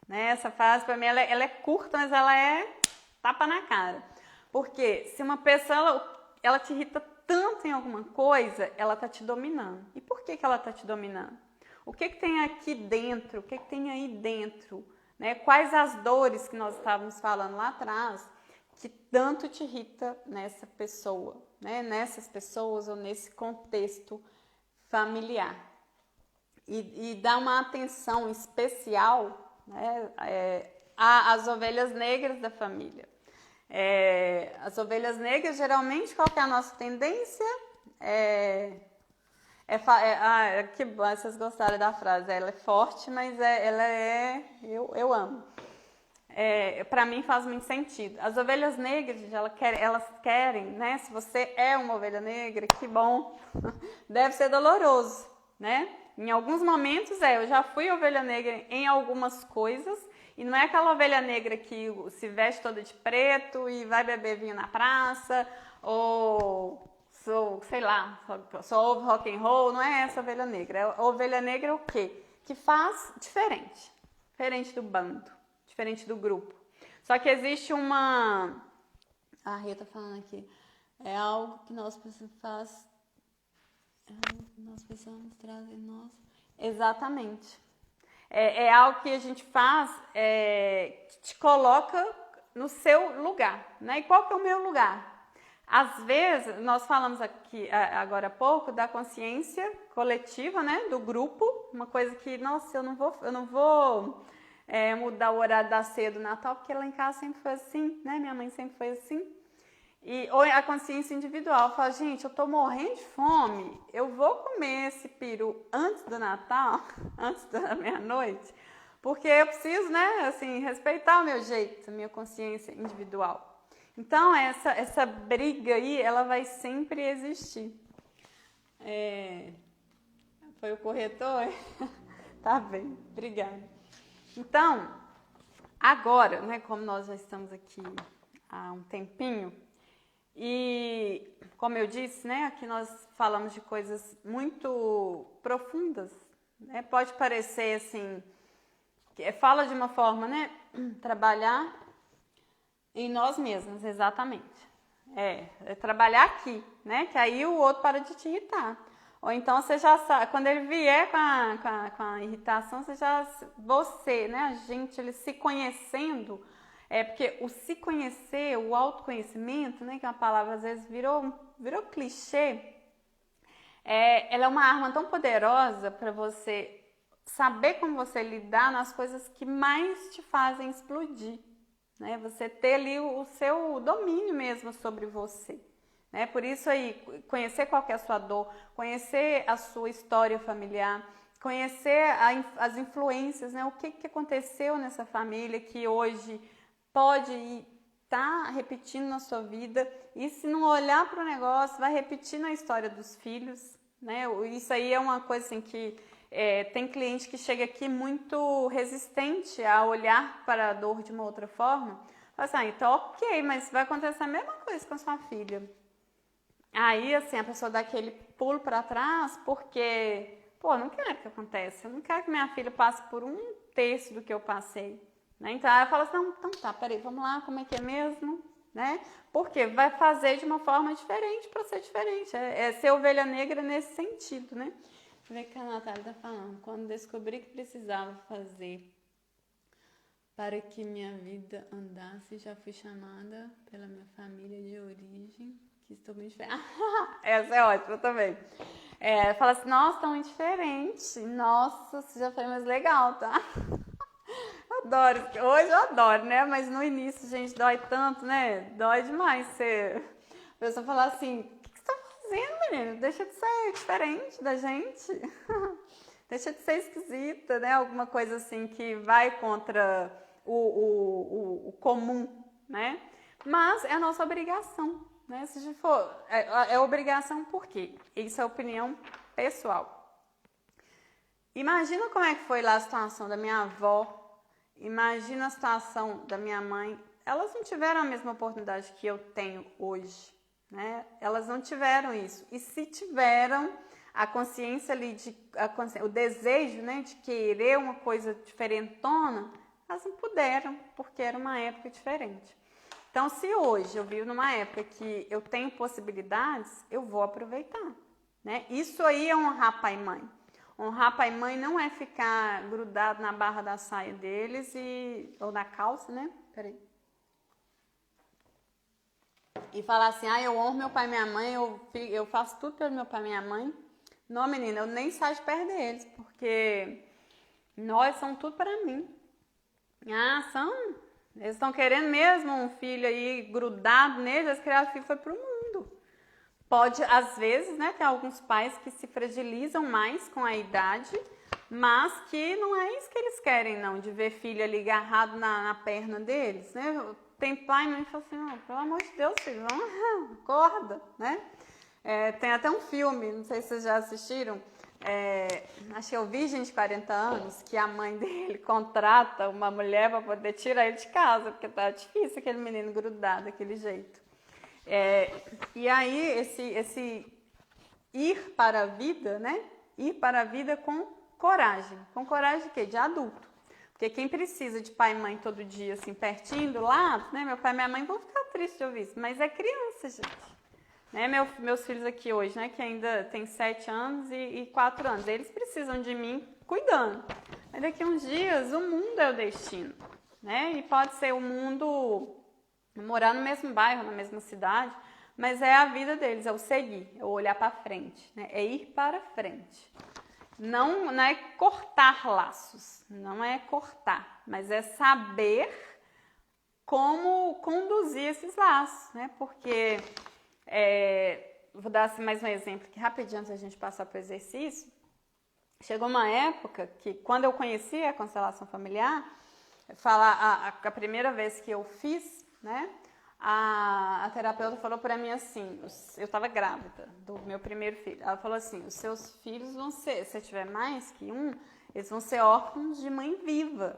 Né? Essa frase, para mim, ela é curta, mas ela é tapa na cara. Porque se uma pessoa, ela te irrita tanto em alguma coisa, ela tá te dominando. E por que ela tá te dominando? O que tem aqui dentro? O que tem aí dentro? Né? Quais as dores que nós estávamos falando lá atrás que tanto te irrita nessa pessoa, né? Nessas pessoas ou nesse contexto familiar? E dá uma atenção especial, né, às ovelhas negras da família. As ovelhas negras, geralmente, qual que é a nossa tendência? Que bom, vocês gostaram da frase. Ela é forte, mas eu amo. Para mim faz muito sentido. As ovelhas negras, elas querem, né? Se você é uma ovelha negra, que bom, deve ser doloroso, né? Em alguns momentos eu já fui ovelha negra em algumas coisas, e não é aquela ovelha negra que se veste toda de preto e vai beber vinho na praça, ou só ouve rock and roll, não é essa ovelha negra. A ovelha negra é o quê? Que faz diferente do bando, diferente do grupo. Só que existe uma... A Rita tá falando aqui, é algo que nós precisamos nós precisamos trazer nós. Exatamente. É algo que a gente faz que te coloca no seu lugar, né? E qual que é o meu lugar? Às vezes, nós falamos aqui agora há pouco da consciência coletiva, né? Do grupo, uma coisa que, nossa, eu não vou mudar o horário da ceia do Natal, porque lá em casa sempre foi assim, né? Minha mãe sempre foi assim. Ou a consciência individual, fala, gente, eu tô morrendo de fome, eu vou comer esse peru antes do Natal, antes da meia-noite, porque eu preciso, né, assim, respeitar o meu jeito, a minha consciência individual. Então, essa briga aí, ela vai sempre existir. Foi o corretor? Tá bem, obrigada. Então, agora, né, como nós já estamos aqui há um tempinho, e, como eu disse, né, aqui nós falamos de coisas muito profundas, né? Pode parecer assim, fala de uma forma, né, trabalhar em nós mesmos, exatamente. Trabalhar aqui, né, que aí o outro para de te irritar. Ou então você já sabe, quando ele vier com a irritação, você, né, a gente, ele se conhecendo. Porque o se conhecer, o autoconhecimento, né, que é uma palavra às vezes virou clichê, ela é uma arma tão poderosa para você saber como você lidar nas coisas que mais te fazem explodir, né? Você ter ali o seu domínio mesmo sobre você, né? Por isso aí, conhecer qual que é a sua dor, conhecer a sua história familiar, conhecer as influências, né? O que aconteceu nessa família que hoje pode estar repetindo na sua vida, e se não olhar para o negócio, vai repetir na história dos filhos, né? Isso aí é uma coisa assim que tem cliente que chega aqui muito resistente a olhar para a dor de uma outra forma. Fala assim, então ok, mas vai acontecer a mesma coisa com a sua filha. Aí assim, a pessoa dá aquele pulo para trás porque, não quero que aconteça, eu não quero que minha filha passe por 1/3 do que eu passei. Né? Então ela fala assim, não, então tá, peraí, vamos lá, como é que é mesmo? Né? Porque vai fazer de uma forma diferente para ser diferente. É ser ovelha negra nesse sentido, né? Deixa eu ver o que a Natália tá falando. Quando descobri que precisava fazer para que minha vida andasse, já fui chamada pela minha família de origem, que estou muito diferente. Essa é ótima também. Fala assim, nossa, tá muito diferente. Nossa, você já foi mais legal, tá? Adoro, hoje eu adoro, né? Mas no início, gente, dói tanto, né? Dói demais a pessoa falar assim, o que você tá fazendo, menino? Deixa de ser diferente da gente. Deixa de ser esquisita, né? Alguma coisa assim que vai contra o comum, né? Mas é a nossa obrigação, né? Se a gente for... É obrigação por quê? Isso é opinião pessoal. Imagina como é que foi lá a situação da minha avó, imagina a situação da minha mãe. Elas não tiveram a mesma oportunidade que eu tenho hoje, né? Elas não tiveram isso. E se tiveram, a consciência ali, o desejo, né, de querer uma coisa diferentona, elas não puderam, porque era uma época diferente. Então, se hoje eu vivo numa época que eu tenho possibilidades, eu vou aproveitar, né? Isso aí é honrar pai e mãe. Honrar pai e mãe não é ficar grudado na barra da saia deles ou na calça, né? Peraí. E falar assim, eu honro meu pai e minha mãe, eu faço tudo pelo meu pai e minha mãe. Não, menina, eu nem saio de perto deles, porque nós são tudo para mim. São? Eles estão querendo mesmo um filho aí grudado neles, eles criaram filho foi pro mundo. Pode, às vezes, né, tem alguns pais que se fragilizam mais com a idade, mas que não é isso que eles querem, não, de ver filho ali agarrado na perna deles, né? Tem pai e mãe que fala assim, pelo amor de Deus, filho, vamos, acorda, né? Tem até um filme, não sei se vocês já assistiram, acho que é o Virgem de 40 anos, que a mãe dele contrata uma mulher para poder tirar ele de casa, porque tá difícil aquele menino grudado daquele jeito. E aí, esse ir para a vida, né? Ir para a vida com coragem. Com coragem de quê? De adulto. Porque quem precisa de pai e mãe todo dia, assim, pertinho do lado, né? Meu pai e minha mãe vão ficar tristes de ouvir isso, mas é criança, gente. Né? Meus filhos aqui hoje, né? Que ainda tem 7 anos e 4 anos, eles precisam de mim cuidando. Mas daqui a uns dias, o mundo é o destino, né? E pode ser o mundo... morar no mesmo bairro, na mesma cidade, mas é a vida deles, é o seguir, é o olhar para frente, né? É ir para frente. Não é cortar laços, não é cortar, mas é saber como conduzir esses laços, né? Porque, vou dar assim, mais um exemplo aqui rapidinho antes da gente passar para o exercício. Chegou uma época que, quando eu conheci a constelação familiar, a primeira vez que eu fiz, né? A terapeuta falou para mim assim, eu estava grávida do meu primeiro filho. Ela falou assim, os seus filhos vão ser, se tiver mais que um, eles vão ser órfãos de mãe viva.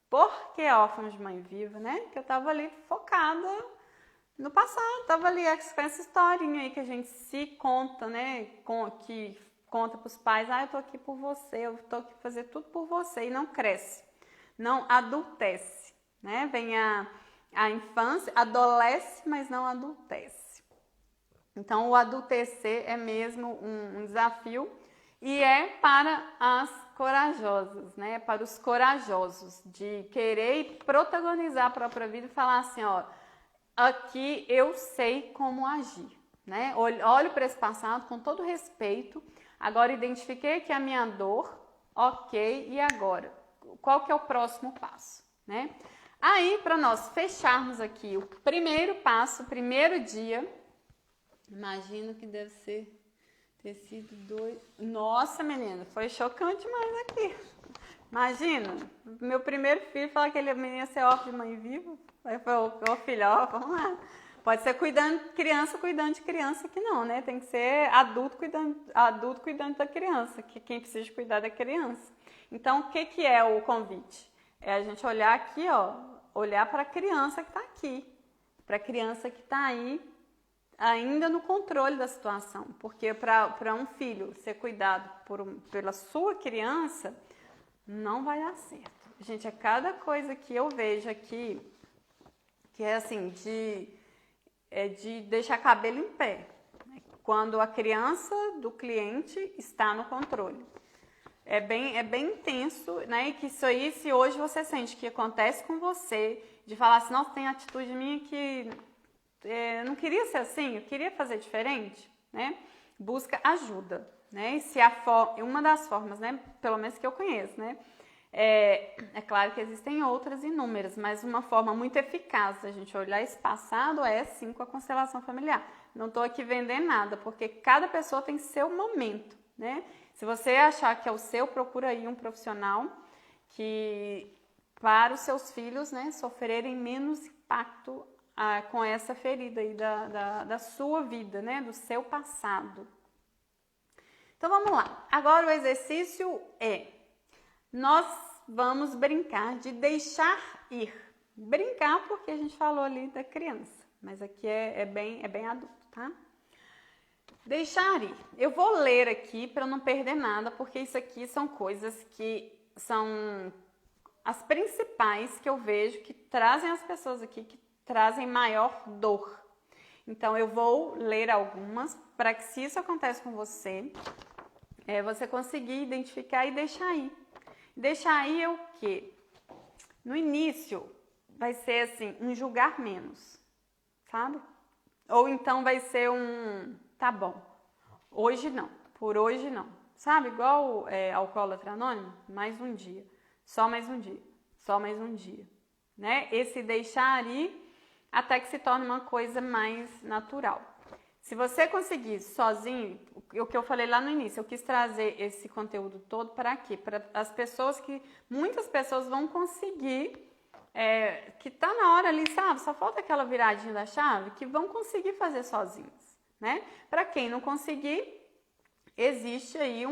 Por que órfãos de mãe viva, né? Porque eu estava ali focada no passado, estava ali com essa historinha aí que a gente se conta, né? Que conta para os pais, eu tô aqui por você, eu tô aqui fazer tudo por você, e não cresce, não adultece, né? Vem a infância, adolesce, mas não adultece. Então, o adultecer é mesmo um desafio e é para as corajosas, né? Para os corajosos, de querer protagonizar a própria vida e falar assim, aqui eu sei como agir, né? Olho para esse passado com todo respeito, agora identifiquei que é a minha dor, ok, e agora? Qual que é o próximo passo, né? Aí, para nós fecharmos aqui o primeiro passo, o primeiro dia, imagino que deve ter sido 2... Nossa, menina, foi chocante demais aqui. Imagina, meu primeiro filho falar que ele ia ser órfão de mãe viva. Aí foi, ô filho, vamos lá. Pode ser criança cuidando de criança que não, né? Tem que ser adulto cuidando da criança, que quem precisa cuidar da criança. Então, o que é o convite? É a gente olhar aqui, olhar para a criança que está aqui, para a criança que está aí ainda no controle da situação, porque para um filho ser cuidado pela sua criança, não vai dar certo. Gente, é cada coisa que eu vejo aqui, que é assim, de deixar cabelo em pé, quando a criança do cliente está no controle. É bem intenso, né? E que isso aí, se hoje você sente que acontece com você, de falar assim, nossa, tem atitude minha que eu não queria ser assim, eu queria fazer diferente, né? Busca ajuda, né? E se uma das formas, né? Pelo menos que eu conheço, né? É claro que existem outras inúmeras, mas uma forma muito eficaz da gente olhar esse passado é sim com a constelação familiar. Não estou aqui vendendo nada, porque cada pessoa tem seu momento, né? Se você achar que é o seu, procura aí um profissional que, para os seus filhos, né, sofrerem menos impacto com essa ferida aí da sua vida, né, do seu passado. Então vamos lá. Agora o exercício é: nós vamos brincar de deixar ir. Brincar porque a gente falou ali da criança, mas aqui é bem adulto, tá? Deixar ir. Eu vou ler aqui para não perder nada, porque isso aqui são coisas que são as principais que eu vejo que trazem as pessoas aqui, que trazem maior dor. Então eu vou ler algumas para que, se isso acontece com você, você conseguir identificar e deixar ir. Deixar ir é o quê? No início vai ser assim, um julgar menos, sabe? Ou então vai ser tá bom, hoje não, por hoje não. Sabe, igual Alcoólatra Anônimo? Mais um dia, só mais um dia, só mais um dia. Né? Esse deixar ir até que se torne uma coisa mais natural. Se você conseguir sozinho, o que eu falei lá no início, eu quis trazer esse conteúdo todo para quê? Para as pessoas muitas pessoas vão conseguir, que tá na hora ali, sabe? Só falta aquela viradinha da chave, que vão conseguir fazer sozinhos, né? Para quem não conseguir, existe aí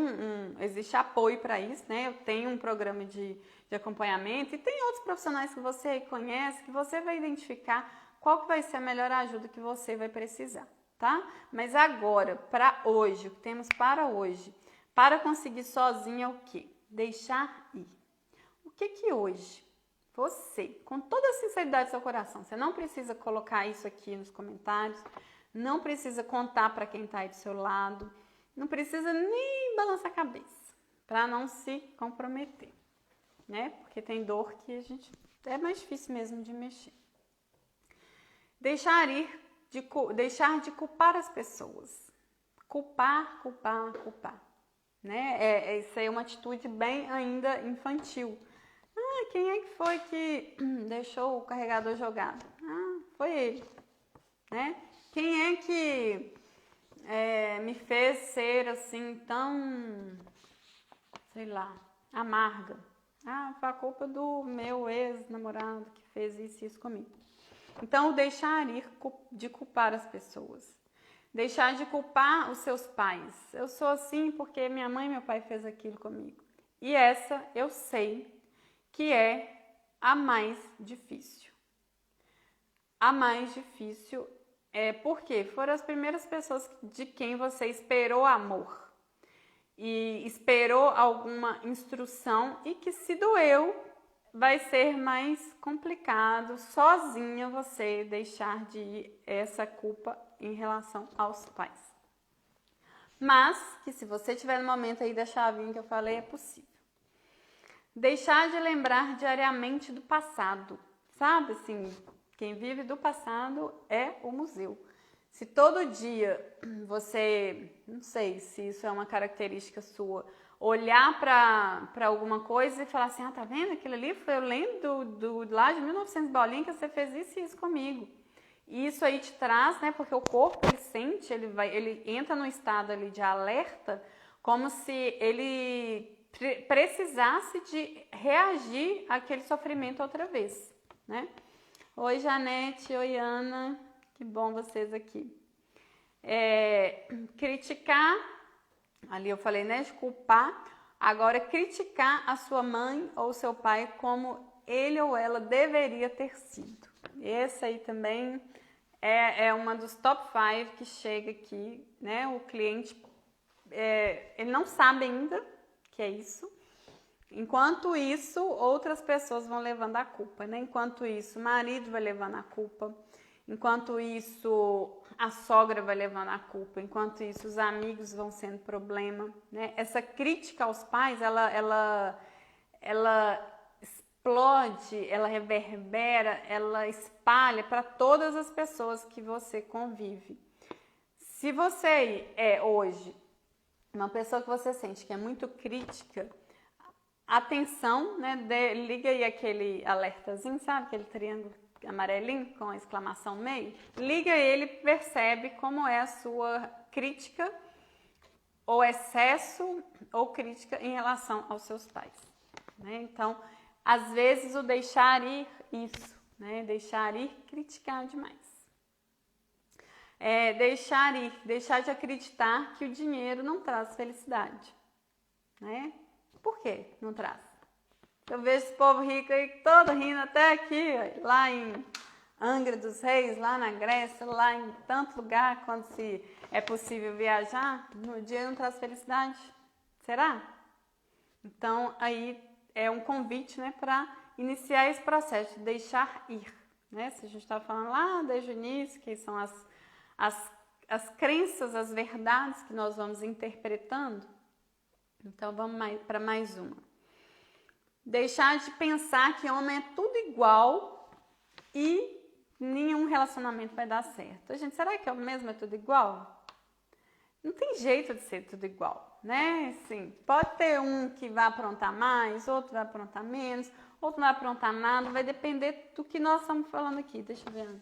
existe apoio para isso, né? Eu tenho um programa de acompanhamento e tem outros profissionais que você conhece, que você vai identificar qual que vai ser a melhor ajuda que você vai precisar, tá? Mas agora, para hoje, o que temos para hoje, para conseguir sozinho é o quê? Deixar ir. O que hoje você, com toda a sinceridade do seu coração, você não precisa colocar isso aqui nos comentários, não precisa contar para quem está aí do seu lado, não precisa nem balançar a cabeça, para não se comprometer, né? Porque tem dor que é mais difícil mesmo de mexer. Deixar de culpar as pessoas. Culpar, né? Isso aí é uma atitude bem ainda infantil. Ah, quem é que foi que deixou o carregador jogado? Ah, foi ele, né? Quem é que me fez ser assim tão, sei lá, amarga? Ah, foi a culpa do meu ex-namorado que fez isso e isso comigo. Então, deixar ir de culpar as pessoas. Deixar de culpar os seus pais. Eu sou assim porque minha mãe e meu pai fez aquilo comigo. E essa eu sei que é a mais difícil. A mais difícil porque foram as primeiras pessoas de quem você esperou amor. E esperou alguma instrução e que, se doeu, vai ser mais complicado sozinha você deixar de ir essa culpa em relação aos pais. Mas que, se você estiver no momento aí da chavinha que eu falei, é possível. Deixar de lembrar diariamente do passado. Sabe, assim, quem vive do passado é o museu. Se todo dia você, não sei se isso é uma característica sua, olhar para alguma coisa e falar assim, ah, tá vendo? Aquilo ali foi eu lembro lá de 1900 bolinha que você fez isso e isso comigo. E isso aí te traz, né? Porque o corpo, ele sente, ele entra num estado ali de alerta, como se ele precisasse de reagir àquele sofrimento outra vez, né? Oi, Janete, oi, Ana, que bom vocês aqui. Criticar, ali eu falei, né, de culpar, agora criticar a sua mãe ou seu pai como ele ou ela deveria ter sido. Esse aí também é uma dos top 5 que chega aqui, né, o cliente, ele não sabe ainda que é isso. Enquanto isso, outras pessoas vão levando a culpa, né? Enquanto isso, o marido vai levando a culpa. Enquanto isso, a sogra vai levando a culpa. Enquanto isso, os amigos vão sendo problema, né? Essa crítica aos pais, ela explode, ela reverbera, ela espalha para todas as pessoas que você convive. Se você é hoje uma pessoa que você sente que é muito crítica, atenção, né? Liga aí aquele alertazinho, sabe? Aquele triângulo amarelinho com a exclamação no meio. Liga ele, percebe como é a sua crítica, ou excesso, ou crítica em relação aos seus pais, né? Então, às vezes o deixar ir isso, né? Deixar ir, criticar demais. deixar ir, deixar de acreditar que o dinheiro não traz felicidade, né? Por que não traz? Eu vejo esse povo rico aí todo rindo até aqui, lá em Angra dos Reis, lá na Grécia, lá em tanto lugar, quando se é possível viajar, o dinheiro não traz felicidade. Será? Então, aí é um convite, né, para iniciar esse processo de deixar ir, né? Se a gente está falando lá desde o início, que são as crenças, as verdades que nós vamos interpretando. Então, vamos para mais uma. Deixar de pensar que homem é tudo igual e nenhum relacionamento vai dar certo. Gente, será que homem mesmo é tudo igual? Não tem jeito de ser tudo igual, né? Assim, pode ter um que vai aprontar mais, outro vai aprontar menos, outro não vai aprontar nada, vai depender do que nós estamos falando aqui. Deixa eu ver.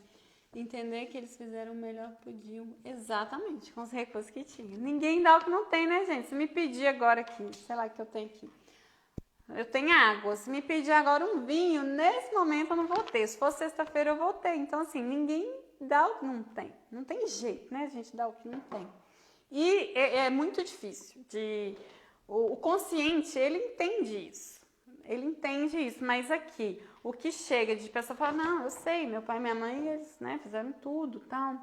Entender que eles fizeram o melhor que podiam, exatamente, com os recursos que tinham. Ninguém dá o que não tem, né, gente? Se me pedir agora aqui, sei lá o que eu tenho aqui. Eu tenho água. Se me pedir agora um vinho, nesse momento eu não vou ter. Se for sexta-feira eu vou ter. Então, assim, ninguém dá o que não tem. Não tem jeito, né? A gente dá o que não tem. E é muito difícil. O consciente, ele entende isso. Ele entende isso. Mas aqui, o que chega de pessoa fala, não, eu sei, meu pai e minha mãe, eles, né, fizeram tudo, tal.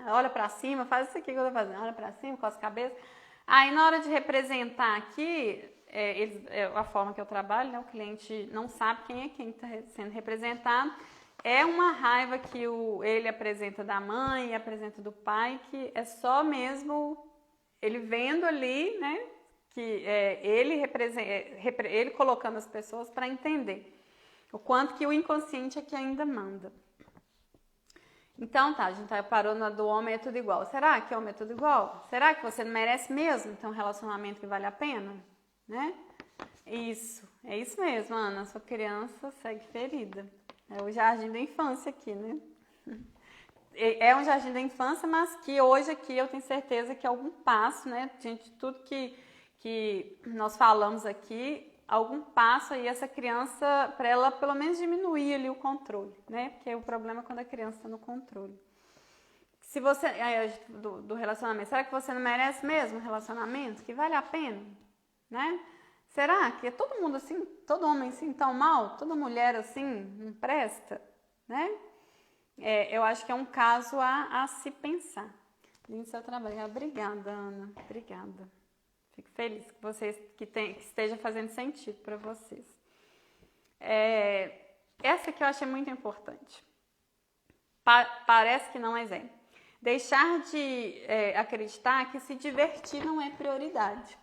Olha pra cima, faz isso aqui que eu tô fazendo. Olha pra cima, com as cabeças. Aí, na hora de representar aqui... a forma que eu trabalho, né, o cliente não sabe quem está sendo representado, é uma raiva que ele apresenta da mãe e apresenta do pai, que é só mesmo ele vendo ali, né, que ele colocando as pessoas para entender o quanto que o inconsciente é que ainda manda. Então tá, a gente parou na do homem é tudo igual. Será que homem é tudo igual? Será que você não merece mesmo ter um relacionamento que vale a pena? Né? Isso, é isso mesmo, Ana, sua criança segue ferida. É o jardim da infância aqui, né? É um jardim da infância, mas que hoje aqui eu tenho certeza que algum passo, né? Gente, tudo que nós falamos aqui, algum passo aí essa criança, para ela pelo menos diminuir ali o controle, né? Porque o problema é quando a criança está no controle. Se você, do relacionamento, será que você não merece mesmo um relacionamento que vale a pena? Né? Será que é todo mundo assim, todo homem assim tão mal, toda mulher assim não presta, né? Eu acho que é um caso a se pensar. Lindo seu trabalho. Obrigada, Ana. Obrigada. Fico feliz que vocês que esteja fazendo sentido para vocês. Essa que eu achei muito importante. Parece que não, mas é. Deixar de acreditar que se divertir não é prioridade.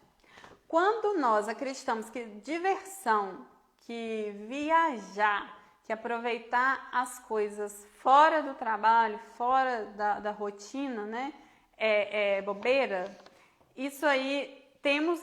Quando nós acreditamos que diversão, que viajar, que aproveitar as coisas fora do trabalho, fora da rotina, né, é bobeira, isso aí temos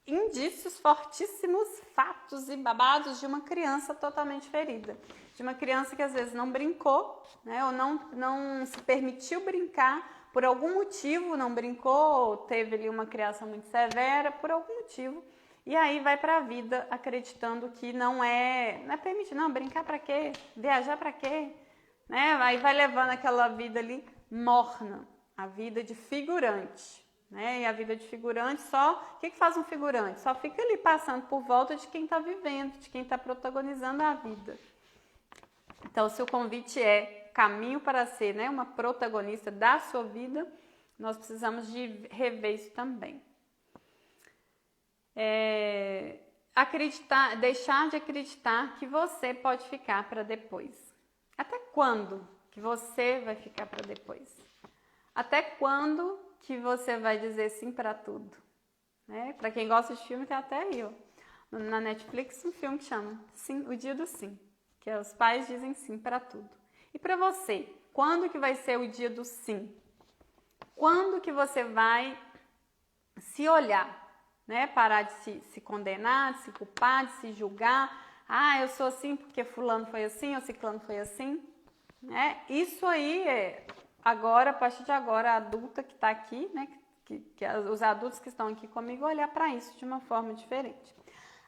indícios fortíssimos, fatos e babados de uma criança totalmente ferida. De uma criança que às vezes não brincou, né, ou não se permitiu brincar, por algum motivo não brincou, teve ali uma criação muito severa, por algum motivo, e aí vai para a vida acreditando que não é permitido, não, brincar para quê? Viajar para quê? Né? Aí vai levando aquela vida ali morna, a vida de figurante, né? E a vida de figurante o que faz um figurante? Só fica ali passando por volta de quem está vivendo, de quem está protagonizando a vida. Então, se o convite é caminho para ser, né, uma protagonista da sua vida, nós precisamos de rever isso também. Deixar de acreditar que você pode ficar para depois. Até quando que você vai ficar para depois? Até quando que você vai dizer sim para tudo? Né? Para quem gosta de filme, tem até aí, ó, na Netflix, um filme que chama Sim, O Dia do Sim, que os pais dizem sim para tudo. E para você, quando que vai ser o dia do sim? Quando que você vai se olhar, né? Parar de se condenar, de se culpar, de se julgar. Ah, eu sou assim porque fulano foi assim, ou ciclano foi assim. Né? Isso aí agora, a partir de agora, a adulta que está aqui, né? Os adultos que estão aqui comigo, olhar para isso de uma forma diferente.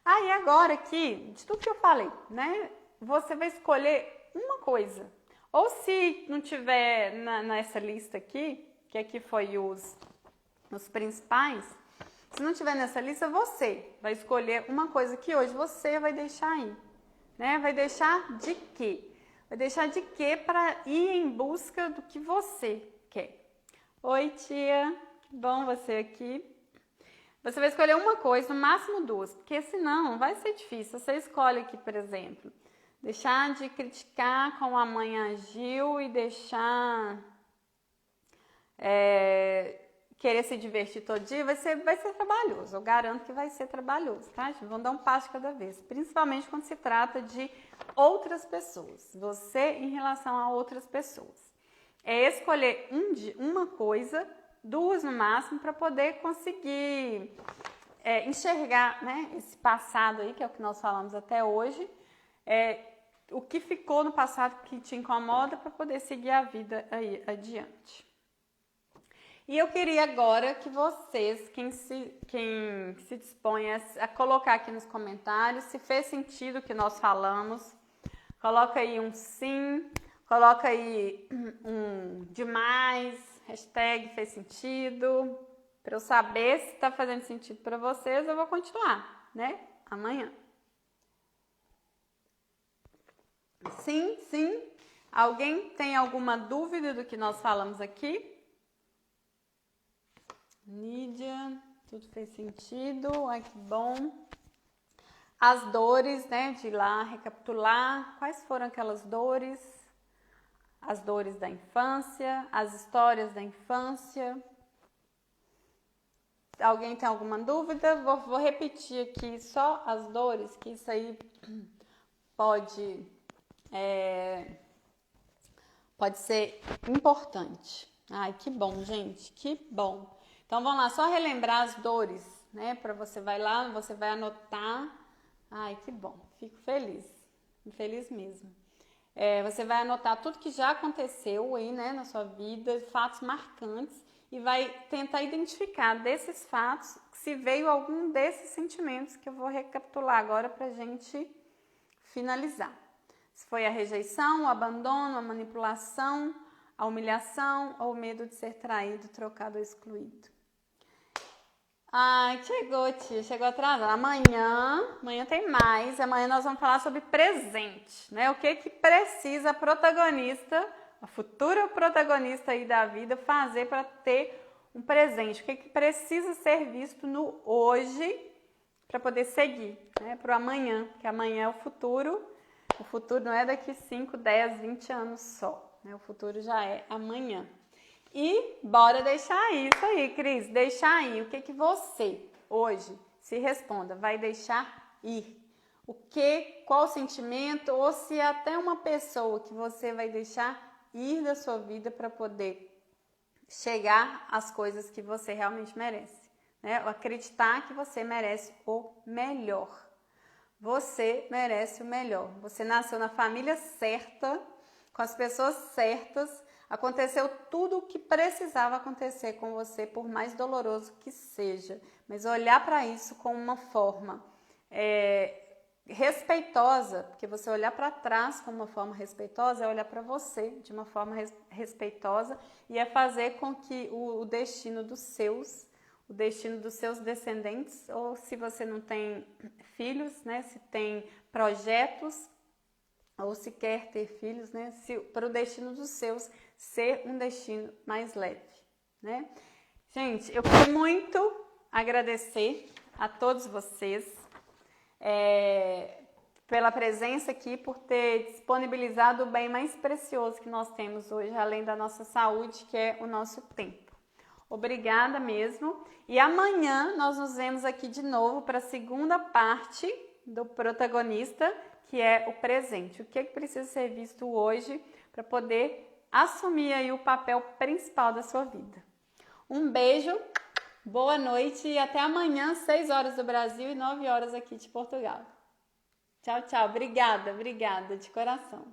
Aí agora aqui, de tudo que eu falei, né? Você vai escolher uma coisa. Ou se não tiver nessa lista aqui, que aqui foi os principais, se não tiver nessa lista, você vai escolher uma coisa que hoje você vai deixar aí, né? Vai deixar de quê? Vai deixar de quê para ir em busca do que você quer. Oi, tia, que bom você aqui. Você vai escolher uma coisa, no máximo duas, porque senão vai ser difícil. Você escolhe aqui, por exemplo, deixar de criticar como a mãe agiu e deixar querer se divertir todo dia, vai ser trabalhoso. Eu garanto que vai ser trabalhoso, tá? Vamos dar um passo de cada vez, principalmente quando se trata de outras pessoas. Você em relação a outras pessoas. É escolher uma coisa, duas no máximo, para poder conseguir enxergar, né, esse passado aí, que é o que nós falamos até hoje, o que ficou no passado que te incomoda para poder seguir a vida aí adiante. E eu queria agora que vocês, quem se dispõe a colocar aqui nos comentários se fez sentido o que nós falamos. Coloca aí um sim, coloca aí um demais, hashtag fez sentido. Para eu saber se está fazendo sentido para vocês, eu vou continuar, né? Amanhã. Sim, sim. Alguém tem alguma dúvida do que nós falamos aqui? Nídia, tudo fez sentido, ai que bom. As dores, né, de ir lá recapitular, quais foram aquelas dores? As dores da infância, as histórias da infância. Alguém tem alguma dúvida? Vou repetir aqui só as dores, que isso aí pode ser importante. Ai, que bom, gente, que bom. Então, vamos lá, só relembrar as dores, né? Para você vai lá, você vai anotar. Ai, que bom, fico feliz mesmo. Você vai anotar tudo que já aconteceu aí, né, na sua vida, fatos marcantes, e vai tentar identificar desses fatos se veio algum desses sentimentos que eu vou recapitular agora pra gente finalizar. Se foi a rejeição, o abandono, a manipulação, a humilhação ou o medo de ser traído, trocado ou excluído. Ai, chegou, tia, chegou atrasada. Amanhã tem mais. Amanhã nós vamos falar sobre presente, né? O que precisa a protagonista, a futura protagonista aí da vida, fazer para ter um presente? O que precisa ser visto no hoje para poder seguir, né? Para o amanhã, porque amanhã é o futuro. O futuro não é daqui 5, 10, 20 anos só, né? O futuro já é amanhã. E bora deixar isso aí, Cris, deixar aí. O que você hoje se responda, vai deixar ir? Qual sentimento, ou se até uma pessoa que você vai deixar ir da sua vida para poder chegar às coisas que você realmente merece, né? Acreditar que você merece o melhor. Você merece o melhor. Você nasceu na família certa, com as pessoas certas. Aconteceu tudo o que precisava acontecer com você, por mais doloroso que seja. Mas olhar para isso com uma forma respeitosa, porque você olhar para trás com uma forma respeitosa é olhar para você de uma forma respeitosa e é fazer com que o destino dos seus descendentes, ou se você não tem filhos, né, se tem projetos, ou se quer ter filhos, né, para o destino dos seus ser um destino mais leve, né? Gente, eu quero muito agradecer a todos vocês pela presença aqui, por ter disponibilizado o bem mais precioso que nós temos hoje, além da nossa saúde, que é o nosso tempo. Obrigada mesmo. E amanhã nós nos vemos aqui de novo para a segunda parte do protagonista, que é o presente. O que precisa ser visto hoje para poder assumir aí o papel principal da sua vida. Um beijo, boa noite e até amanhã, 6 horas do Brasil e 9 horas aqui de Portugal. Tchau, tchau. Obrigada de coração.